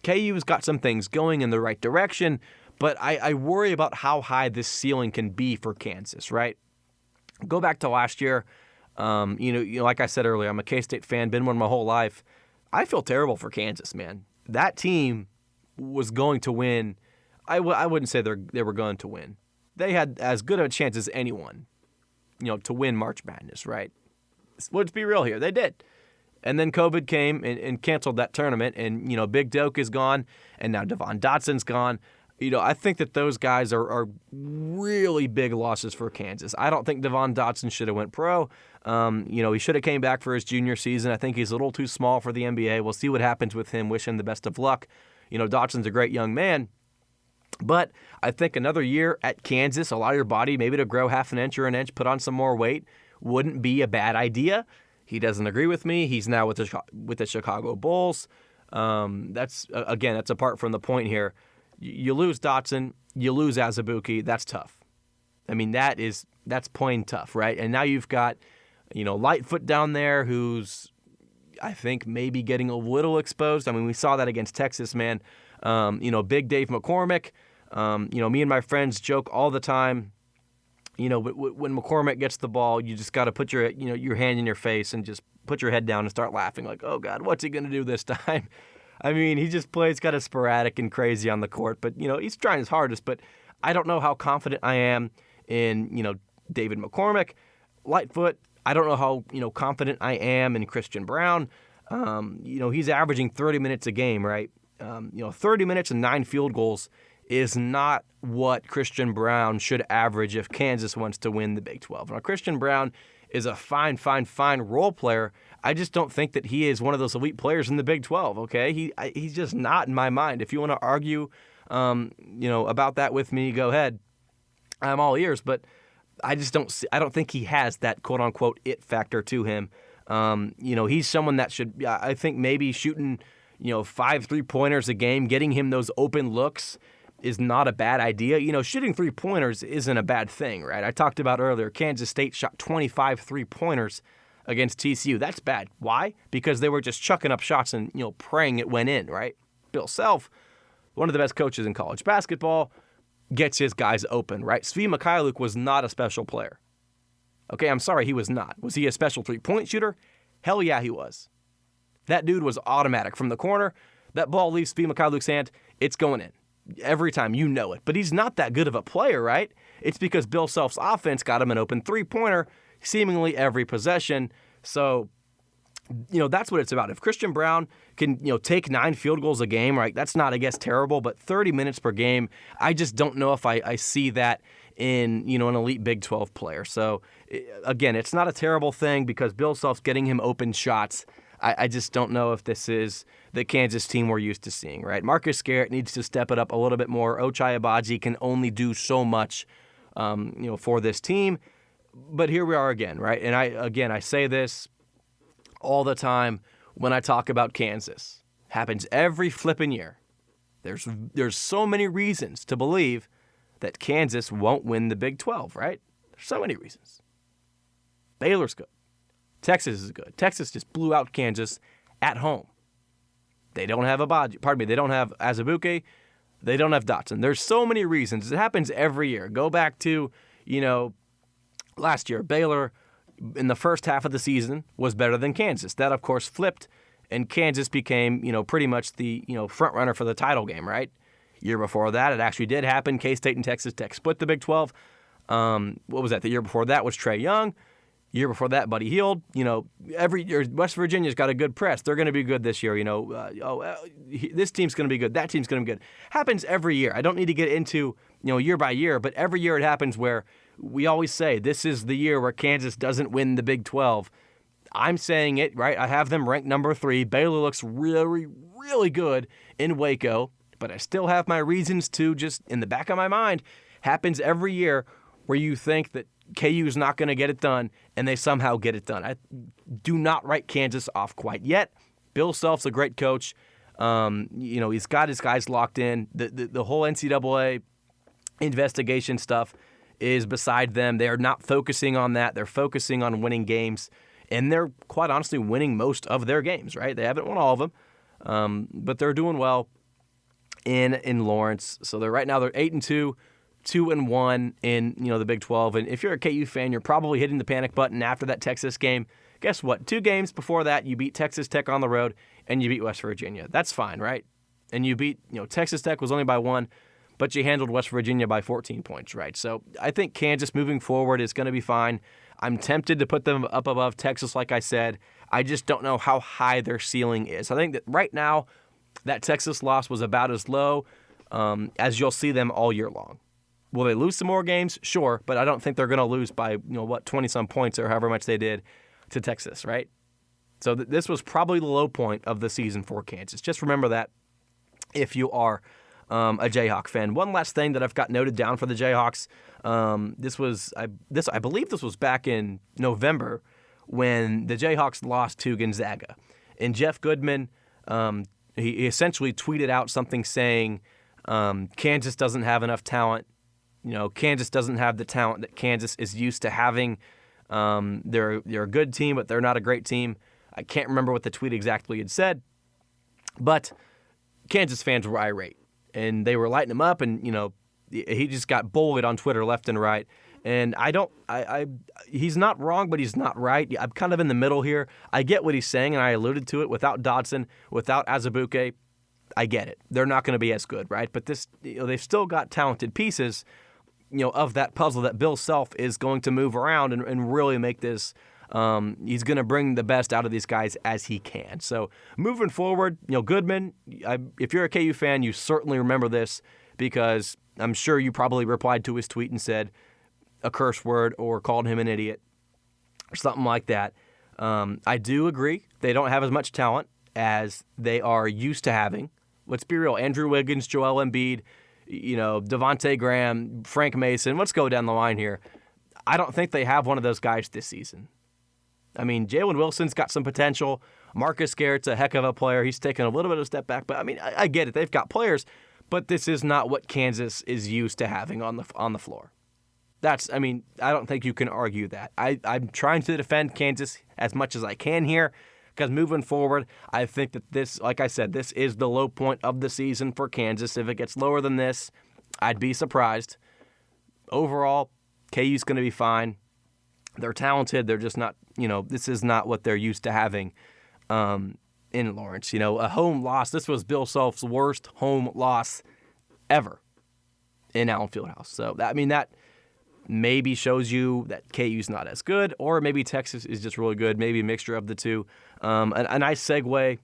[SPEAKER 3] KU's got some things going in the right direction, but I worry about how high this ceiling can be for Kansas, right? Go back to last year. Like I said earlier, I'm a K-State fan, been one my whole life. I feel terrible for Kansas, man. That team was going to win. I wouldn't say they were going to win. They had as good a chance as anyone, to win March Madness, right? Let's be real here. They did. And then COVID came and canceled that tournament, and, Big Doke is gone, and now Devon Dotson's gone. I think that those guys are really big losses for Kansas. I don't think Devon Dotson should have went pro. He should have came back for his junior season. I think he's a little too small for the NBA. We'll see what happens with him. Wish him the best of luck. Dotson's a great young man. But I think another year at Kansas, allow your body maybe to grow half an inch or an inch, put on some more weight, wouldn't be a bad idea. He doesn't agree with me. He's now with the Chicago Bulls. That's apart from the point here. You lose Dotson, you lose Azubuike. That's tough. I mean, that's plain tough, right? And now you've got, Lightfoot down there who's, I think, maybe getting a little exposed. I mean, we saw that against Texas, man. Big Dave McCormick. Me and my friends joke all the time. When McCormick gets the ball, you just got to put your hand in your face and just put your head down and start laughing like, oh, God, what's he going to do this time? I mean, he just plays kind of sporadic and crazy on the court, but, he's trying his hardest. But I don't know how confident I am in, David McCormick. Lightfoot, I don't know how, confident I am in Christian Brown. He's averaging 30 minutes a game, right? 30 minutes and 9 field goals is not what Christian Brown should average if Kansas wants to win the Big 12. Now, Christian Brown is a fine role player. I just don't think that he is one of those elite players in the Big 12, okay? He's just not in my mind. If you want to argue, about that with me, go ahead. I'm all ears, but I don't think he has that quote-unquote it factor to him. He's someone that should, I think maybe shooting, 5 3-pointers a game, getting him those open looks is not a bad idea. Shooting 3-pointers isn't a bad thing, right? I talked about earlier, Kansas State shot 25 3-pointers against TCU. That's bad. Why? Because they were just chucking up shots and, praying it went in, right? Bill Self, one of the best coaches in college basketball, gets his guys open, right? Svi Mikhailuk was not a special player. Okay, I'm sorry, he was not. Was he a special 3-point shooter? Hell yeah, he was. That dude was automatic from the corner. That ball leaves Svi Mikhailuk's hand, it's going in. Every time, it. But he's not that good of a player, right? It's because Bill Self's offense got him an open 3-pointer seemingly every possession. So, that's what it's about. If Christian Brown can, take 9 field goals a game, right, that's not, I guess, terrible, but 30 minutes per game, I just don't know if I see that in, an elite Big 12 player. So, again, it's not a terrible thing because Bill Self's getting him open shots. I just don't know if this is the Kansas team we're used to seeing, right? Marcus Garrett needs to step it up a little bit more. Ochai Agbaji can only do so much, for this team. But here we are again, right? And I say this all the time when I talk about Kansas. Happens every flipping year. There's so many reasons to believe that Kansas won't win the Big 12, right? There's so many reasons. Baylor's good. Texas is good. Texas just blew out Kansas at home. They don't have they don't have Azubuike. They don't have Dotson. There's so many reasons. It happens every year. Go back to, last year. Baylor, in the first half of the season, was better than Kansas. That, of course, flipped, and Kansas became, pretty much the, front runner for the title game, right? Year before that, it actually did happen. K-State and Texas Tech split the Big 12. What was that? The year before that was Trae Young. Year before that, Buddy Hield. Every year, West Virginia's got a good press. They're going to be good this year. This team's going to be good. That team's going to be good. Happens every year. I don't need to get into, year by year, but every year it happens where we always say this is the year where Kansas doesn't win the Big 12. I'm saying it, right? I have them ranked number 3. Baylor looks really, really good in Waco, but I still have my reasons to just, in the back of my mind, happens every year where you think that KU is not going to get it done, and they somehow get it done. I do not write Kansas off quite yet. Bill Self's a great coach. He's got his guys locked in. The whole NCAA investigation stuff is beside them. They are not focusing on that. They're focusing on winning games, and they're quite honestly winning most of their games, right? They haven't won all of them, but they're doing well. in Lawrence. So they're 8-2, 2-1 in the Big 12. And if you're a KU fan, you're probably hitting the panic button after that Texas game. Guess what? 2 games before that, you beat Texas Tech on the road and you beat West Virginia. That's fine, right? And you beat, Texas Tech was only by 1, but you handled West Virginia by 14 points, right? So I think Kansas moving forward is going to be fine. I'm tempted to put them up above Texas, like I said. I just don't know how high their ceiling is. I think that right now, that Texas loss was about as low as you'll see them all year long. Will they lose some more games? Sure, but I don't think they're going to lose by 20-some points or however much they did to Texas, right? So this was probably the low point of the season for Kansas. Just remember that if you are a Jayhawk fan. One last thing that I've got noted down for the Jayhawks. I believe this was back in November when the Jayhawks lost to Gonzaga, and Jeff Goodman. He essentially tweeted out something saying Kansas doesn't have enough talent. Kansas doesn't have the talent that Kansas is used to having. They're a good team, but they're not a great team. I can't remember what the tweet exactly had said, but Kansas fans were irate, and they were lighting him up, and he just got bullied on Twitter left and right. And he's not wrong, but he's not right. I'm kind of in the middle here. I get what he's saying, and I alluded to it. Without Dodson, without Azubuike, I get it. They're not going to be as good, right? But they've still got talented pieces, of that puzzle that Bill Self is going to move around and really make this. He's going to bring the best out of these guys as he can. So moving forward, Goodman, if you're a KU fan, you certainly remember this because I'm sure you probably replied to his tweet and said a curse word or called him an idiot or something like that. I do agree. They don't have as much talent as they are used to having. Let's be real. Andrew Wiggins, Joel Embiid, Devontae Graham, Frank Mason. Let's go down the line here. I don't think they have one of those guys this season. I mean, Jalen Wilson's got some potential. Marcus Garrett's a heck of a player. He's taken a little bit of a step back, but I get it. They've got players, but this is not what Kansas is used to having on the floor. I don't think you can argue that. I'm trying to defend Kansas as much as I can here because moving forward, I think that this, like I said, this is the low point of the season for Kansas. If it gets lower than this, I'd be surprised. Overall, KU's going to be fine. They're talented. They're just not, this is not what they're used to having in Lawrence. A home loss. This was Bill Self's worst home loss ever in Allen Fieldhouse. So, that maybe shows you that KU's not as good, or maybe Texas is just really good, maybe a mixture of the two. A nice segue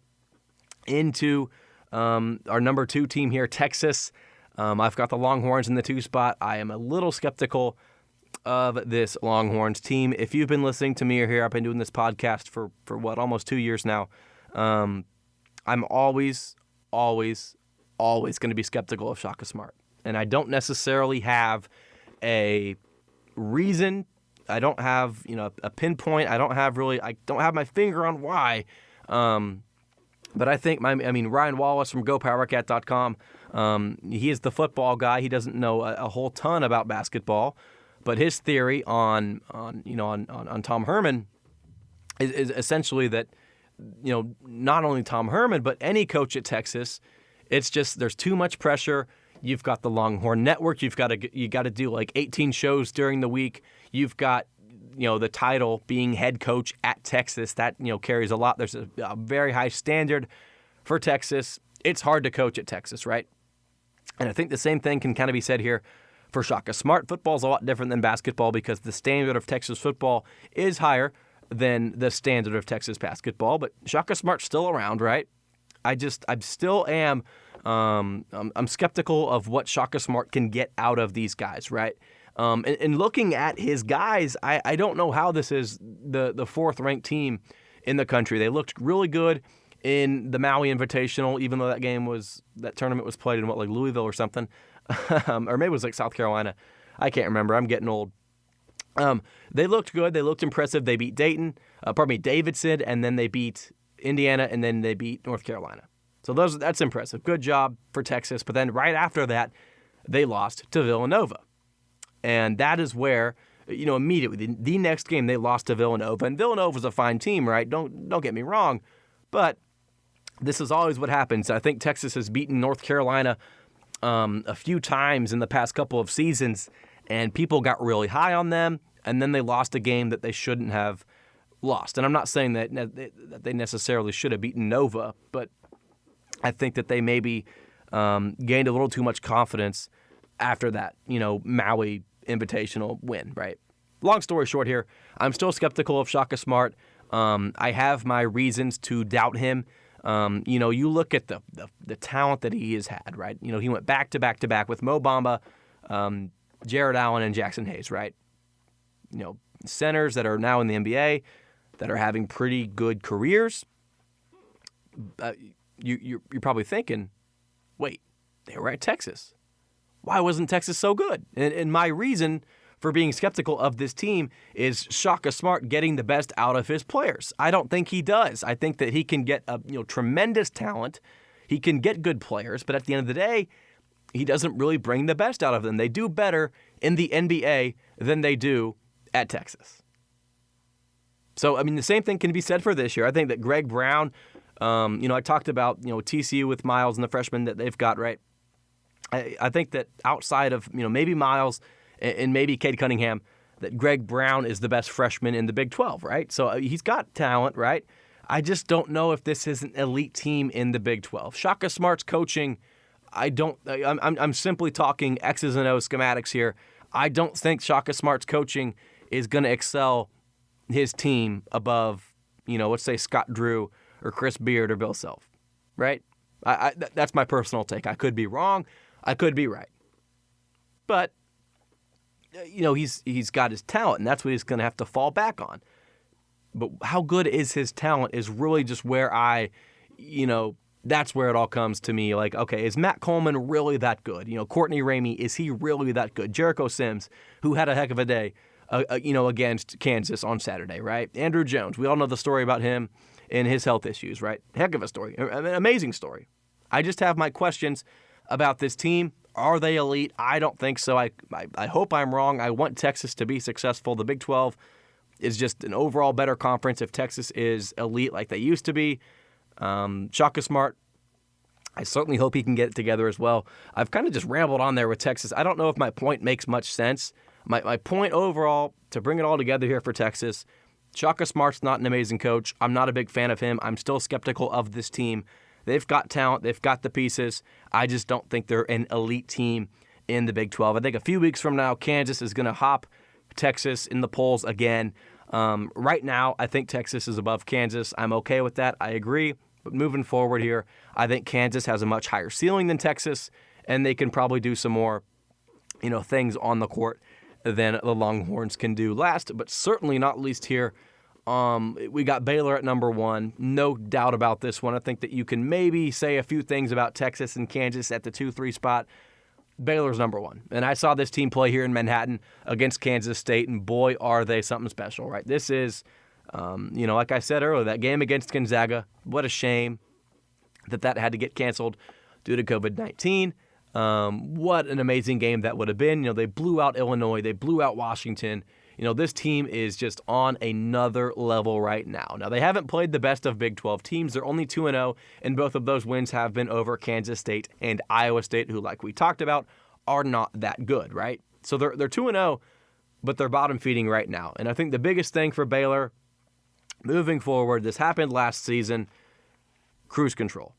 [SPEAKER 3] into our number 2 team here, Texas. I've got the Longhorns in the 2 spot. I am a little skeptical of this Longhorns team. If you've been listening to me here, I've been doing this podcast for almost 2 years now. I'm always going to be skeptical of Shaka Smart. And I don't necessarily have a reason. I don't have, a pinpoint. I don't have my finger on why. But I think Ryan Wallace from GoPowercat.com, he is the football guy. He doesn't know a whole ton about basketball, but his theory on Tom Herman is essentially that, not only Tom Herman, but any coach at Texas, it's just there's too much pressure. You've got the Longhorn Network. You got to do like 18 shows during the week. You've got the title being head coach at Texas. That carries a lot. There's a very high standard for Texas. It's hard to coach at Texas, right? And I think the same thing can kind of be said here for Shaka Smart. Football's a lot different than basketball because the standard of Texas football is higher than the standard of Texas basketball. But Shaka Smart's still around, right? I still am. I'm skeptical of what Shaka Smart can get out of these guys, right? And looking at his guys, I don't know how this is the 4th-ranked team in the country. They looked really good in the Maui Invitational, even though that tournament was played in Louisville or something, or maybe it was South Carolina. I can't remember. I'm getting old. They looked good. They looked impressive. They beat Davidson, and then they beat Indiana, and then they beat North Carolina. So that's impressive. Good job for Texas. But then right after that, they lost to Villanova. And that is where, immediately, the next game they lost to Villanova. And Villanova's a fine team, right? Don't get me wrong. But this is always what happens. I think Texas has beaten North Carolina a few times in the past couple of seasons, and people got really high on them, and then they lost a game that they shouldn't have lost. And I'm not saying that they necessarily should have beaten Nova, but I think that they maybe gained a little too much confidence after that, Maui Invitational win, right? Long story short here, I'm still skeptical of Shaka Smart. I have my reasons to doubt him. You look at the talent that he has had, right? He went back to back with Mo Bamba, Jared Allen, and Jackson Hayes, right? Centers that are now in the NBA that are having pretty good careers. You're probably thinking, wait, they were at Texas. Why wasn't Texas so good? And my reason for being skeptical of this team is Shaka Smart getting the best out of his players. I don't think he does. I think that he can get tremendous talent. He can get good players, but at the end of the day, he doesn't really bring the best out of them. They do better in the NBA than they do at Texas. So, the same thing can be said for this year. I think that Greg Brown, I talked about, TCU with Miles and the freshmen that they've got, right? I think that outside of, maybe Miles and maybe Cade Cunningham, that Greg Brown is the best freshman in the Big 12, right? So he's got talent, right? I just don't know if this is an elite team in the Big 12. Shaka Smart's coaching, I'm simply talking X's and O's schematics here. I don't think Shaka Smart's coaching is going to excel his team above, let's say Scott Drew or Chris Beard or Bill Self, right? That's my personal take. I could be wrong. I could be right. But, he's got his talent, and that's what he's going to have to fall back on. But how good is his talent is really just where that's where it all comes to me. Like, okay, is Matt Coleman really that good? Courtney Ramey, is he really that good? Jericho Sims, who had a heck of a day, against Kansas on Saturday, right? Andrew Jones, we all know the story about him and his health issues, right? Heck of a story, an amazing story. I just have my questions about this team. Are they elite? I don't think so. I hope I'm wrong. I want Texas to be successful. The Big 12 is just an overall better conference if Texas is elite like they used to be. Shaka Smart, I certainly hope he can get it together as well. I've kind of just rambled on there with Texas. I don't know if my point makes much sense. My point overall, to bring it all together here for Texas, Shaka Smart's not an amazing coach. I'm not a big fan of him. I'm still skeptical of this team. They've got talent. They've got the pieces. I just don't think they're an elite team in the Big 12. I think a few weeks from now, Kansas is going to hop Texas in the polls again. Right now, I think Texas is above Kansas. I'm okay with that. I agree. But moving forward here, I think Kansas has a much higher ceiling than Texas, and they can probably do some more, things on the court than the Longhorns can do. Last, but certainly not least here, we got Baylor at number 1. No doubt about this one. I think that you can maybe say a few things about Texas and Kansas at the 2-3 spot. Baylor's number 1. And I saw this team play here in Manhattan against Kansas State, and boy, are they something special, right? This is, like I said earlier, that game against Gonzaga, what a shame that had to get canceled due to COVID-19. What an amazing game that would have been. They blew out Illinois. They blew out Washington. This team is just on another level right now. Now, they haven't played the best of Big 12 teams. They're only 2-0, and both of those wins have been over Kansas State and Iowa State, who, like we talked about, are not that good, right? So they're 2-0, but they're bottom feeding right now. And I think the biggest thing for Baylor moving forward, this happened last season, cruise control.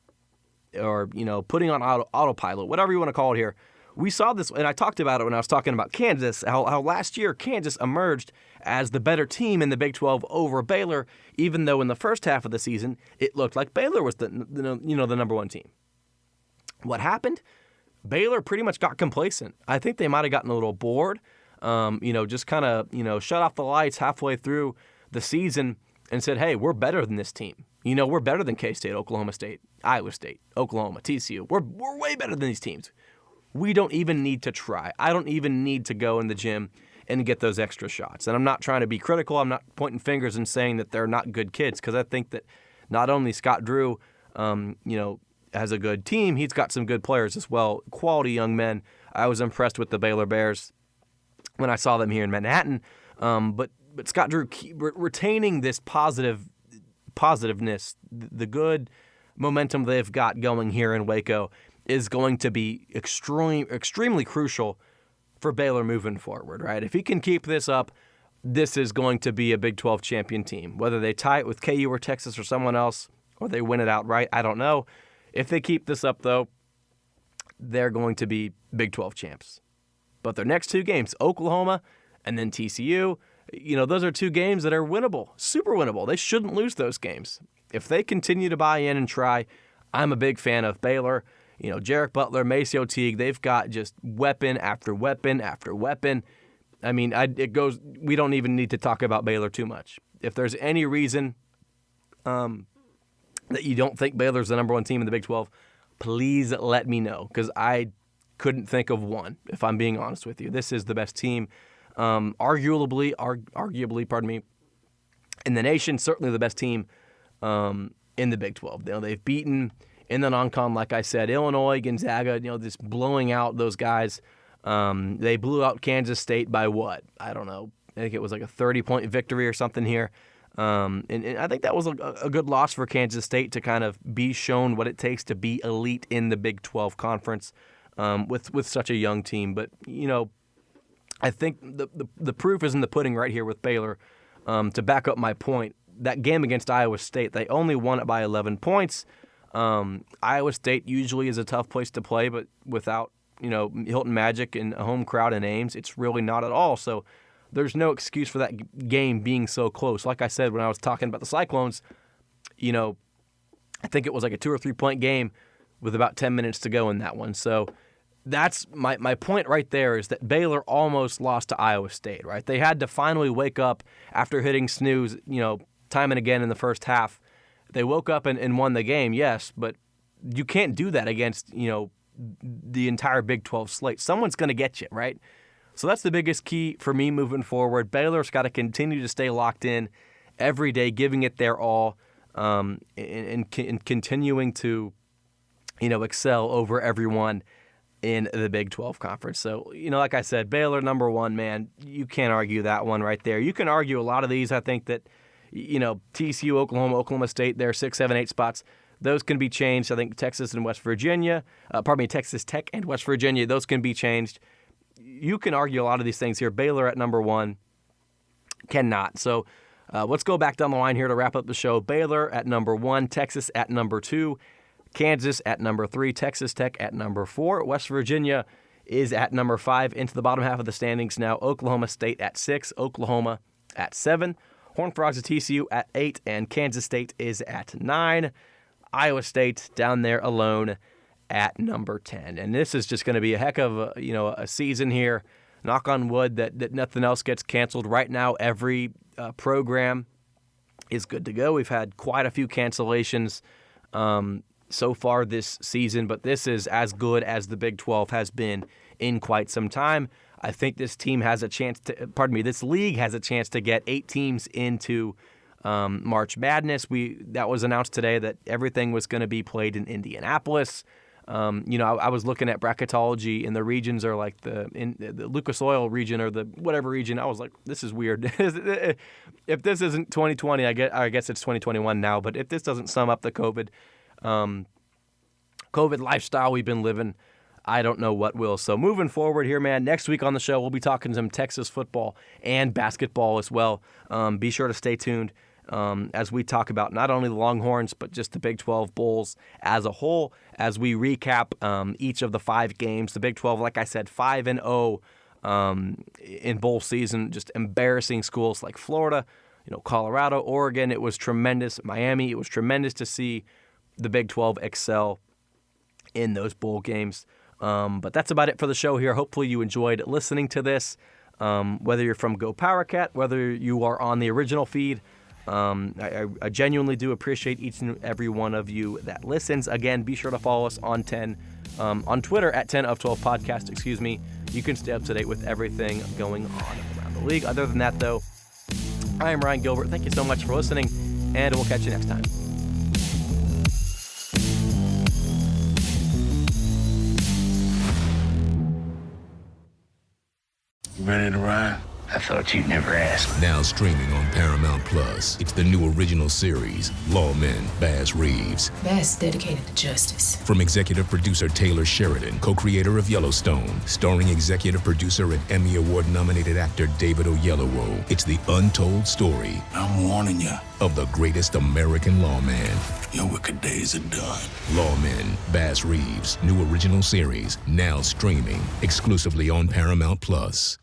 [SPEAKER 3] Or, putting on autopilot, whatever you want to call it here. We saw this, and I talked about it when I was talking about Kansas, how last year Kansas emerged as the better team in the Big 12 over Baylor, even though in the first half of the season it looked like Baylor was the number 1 team. What happened? Baylor pretty much got complacent. I think they might have gotten a little bored, just kind of, shut off the lights halfway through the season and said, hey, we're better than this team. We're better than K-State, Oklahoma State, Iowa State, Oklahoma, TCU. We're way better than these teams. We don't even need to try. I don't even need to go in the gym and get those extra shots. And I'm not trying to be critical. I'm not pointing fingers and saying that they're not good kids, because I think that not only Scott Drew, has a good team, he's got some good players as well, quality young men. I was impressed with the Baylor Bears when I saw them here in Manhattan. But Scott Drew retaining this positiveness, the good momentum they've got going here in Waco is going to be extremely crucial for Baylor moving forward, right? If he can keep this up, this is going to be a Big 12 champion team. Whether they tie it with KU or Texas or someone else, or they win it outright, I don't know. If they keep this up, though, they're going to be Big 12 champs. But their next two games, Oklahoma and then TCU, those are two games that are winnable, super winnable. They shouldn't lose those games. If they continue to buy in and try, I'm a big fan of Baylor. Jarek Butler, Maceo Teague, they've got just weapon after weapon after weapon. I mean, we don't even need to talk about Baylor too much. If there's any reason that you don't think Baylor's the number one team in the Big 12, please let me know, because I couldn't think of one, if I'm being honest with you. This is the best team, arguably, in the nation, certainly the best team in the Big 12. They've beaten in the non-con, like I said, Illinois, Gonzaga, just blowing out those guys. They blew out Kansas State by what? I don't know. I think it was like a 30-point victory or something here. And I think that was a good loss for Kansas State to kind of be shown what it takes to be elite in the Big 12 conference with such a young team. But, I think the proof is in the pudding right here with Baylor. To back up my point, that game against Iowa State, they only won it by 11 points. Iowa State usually is a tough place to play, but without, Hilton Magic and a home crowd in Ames, it's really not at all. So there's no excuse for that game being so close. Like I said, when I was talking about the Cyclones, I think it was like a 2 or 3 point game with about 10 minutes to go in that one. So that's my point right there, is that Baylor almost lost to Iowa State, right? They had to finally wake up after hitting snooze, time and again in the first half. They woke up and won the game, yes, but you can't do that against, the entire Big 12 slate. Someone's going to get you, right? So that's the biggest key for me moving forward. Baylor's got to continue to stay locked in every day, giving it their all, and continuing to, excel over everyone in the Big 12 conference. So, like I said, Baylor number one, man, you can't argue that one right there. You can argue a lot of these. I think that, TCU, Oklahoma State, they're 6, 7, 8 spots. Those can be changed. I think Texas and West Virginia, Texas Tech and West Virginia, those can be changed. You can argue a lot of these things here. Baylor at number one cannot. So let's go back down the line here to wrap up the show. Baylor at number one, Texas at number two, Kansas at number three, Texas Tech at number four. West Virginia is at number 5 into the bottom half of the standings now. Oklahoma State at 6, Oklahoma at 7, Horned Frogs at TCU at 8, and Kansas State is at 9. Iowa State down there alone at number 10. And this is just going to be a heck of a season here. Knock on wood that nothing else gets canceled. Right now, every program is good to go. We've had quite a few cancellations so far this season, but this is as good as the Big 12 has been in quite some time. I think this team has a chance this league has a chance to get 8 teams into March Madness. That was announced today that everything was going to be played in Indianapolis. I was looking at bracketology, and the regions are like the Lucas Oil region or the whatever region. I was like, this is weird. If this isn't 2020, I guess it's 2021 now. But if this doesn't sum up the COVID lifestyle we've been living, I don't know what will. So moving forward here, man, next week on the show, we'll be talking some Texas football and basketball as well. Be sure to stay tuned as we talk about not only the Longhorns, but just the Big 12 Bulls as a whole, as we recap each of the 5 games. The Big 12, like I said, 5-0 in bowl season, just embarrassing schools like Florida, Colorado, Oregon. It was tremendous. Miami, it was tremendous to see the Big 12 excel in those bowl games. But that's about it for the show here. Hopefully you enjoyed listening to this, whether you're from Go Powercat, whether you are on the original feed. I genuinely do appreciate each and every one of you that listens. Again, be sure to follow us on Twitter at 10 of 12 podcast, excuse me. You can stay up to date with everything going on around the league. Other than that, though, I am Ryan Gilbert. Thank you so much for listening, and we'll catch you next time.
[SPEAKER 5] You ready to ride? I thought you'd never ask.
[SPEAKER 7] Now streaming on Paramount Plus. It's the new original series, Lawmen, Bass Reeves.
[SPEAKER 8] Bass dedicated to justice.
[SPEAKER 7] From executive producer Taylor Sheridan, co-creator of Yellowstone, starring executive producer and Emmy Award-nominated actor David Oyelowo. It's the untold story.
[SPEAKER 5] I'm warning you.
[SPEAKER 7] Of the greatest American lawman.
[SPEAKER 5] Your wicked days are done.
[SPEAKER 7] Lawmen, Bass Reeves, new original series, now streaming exclusively on Paramount Plus.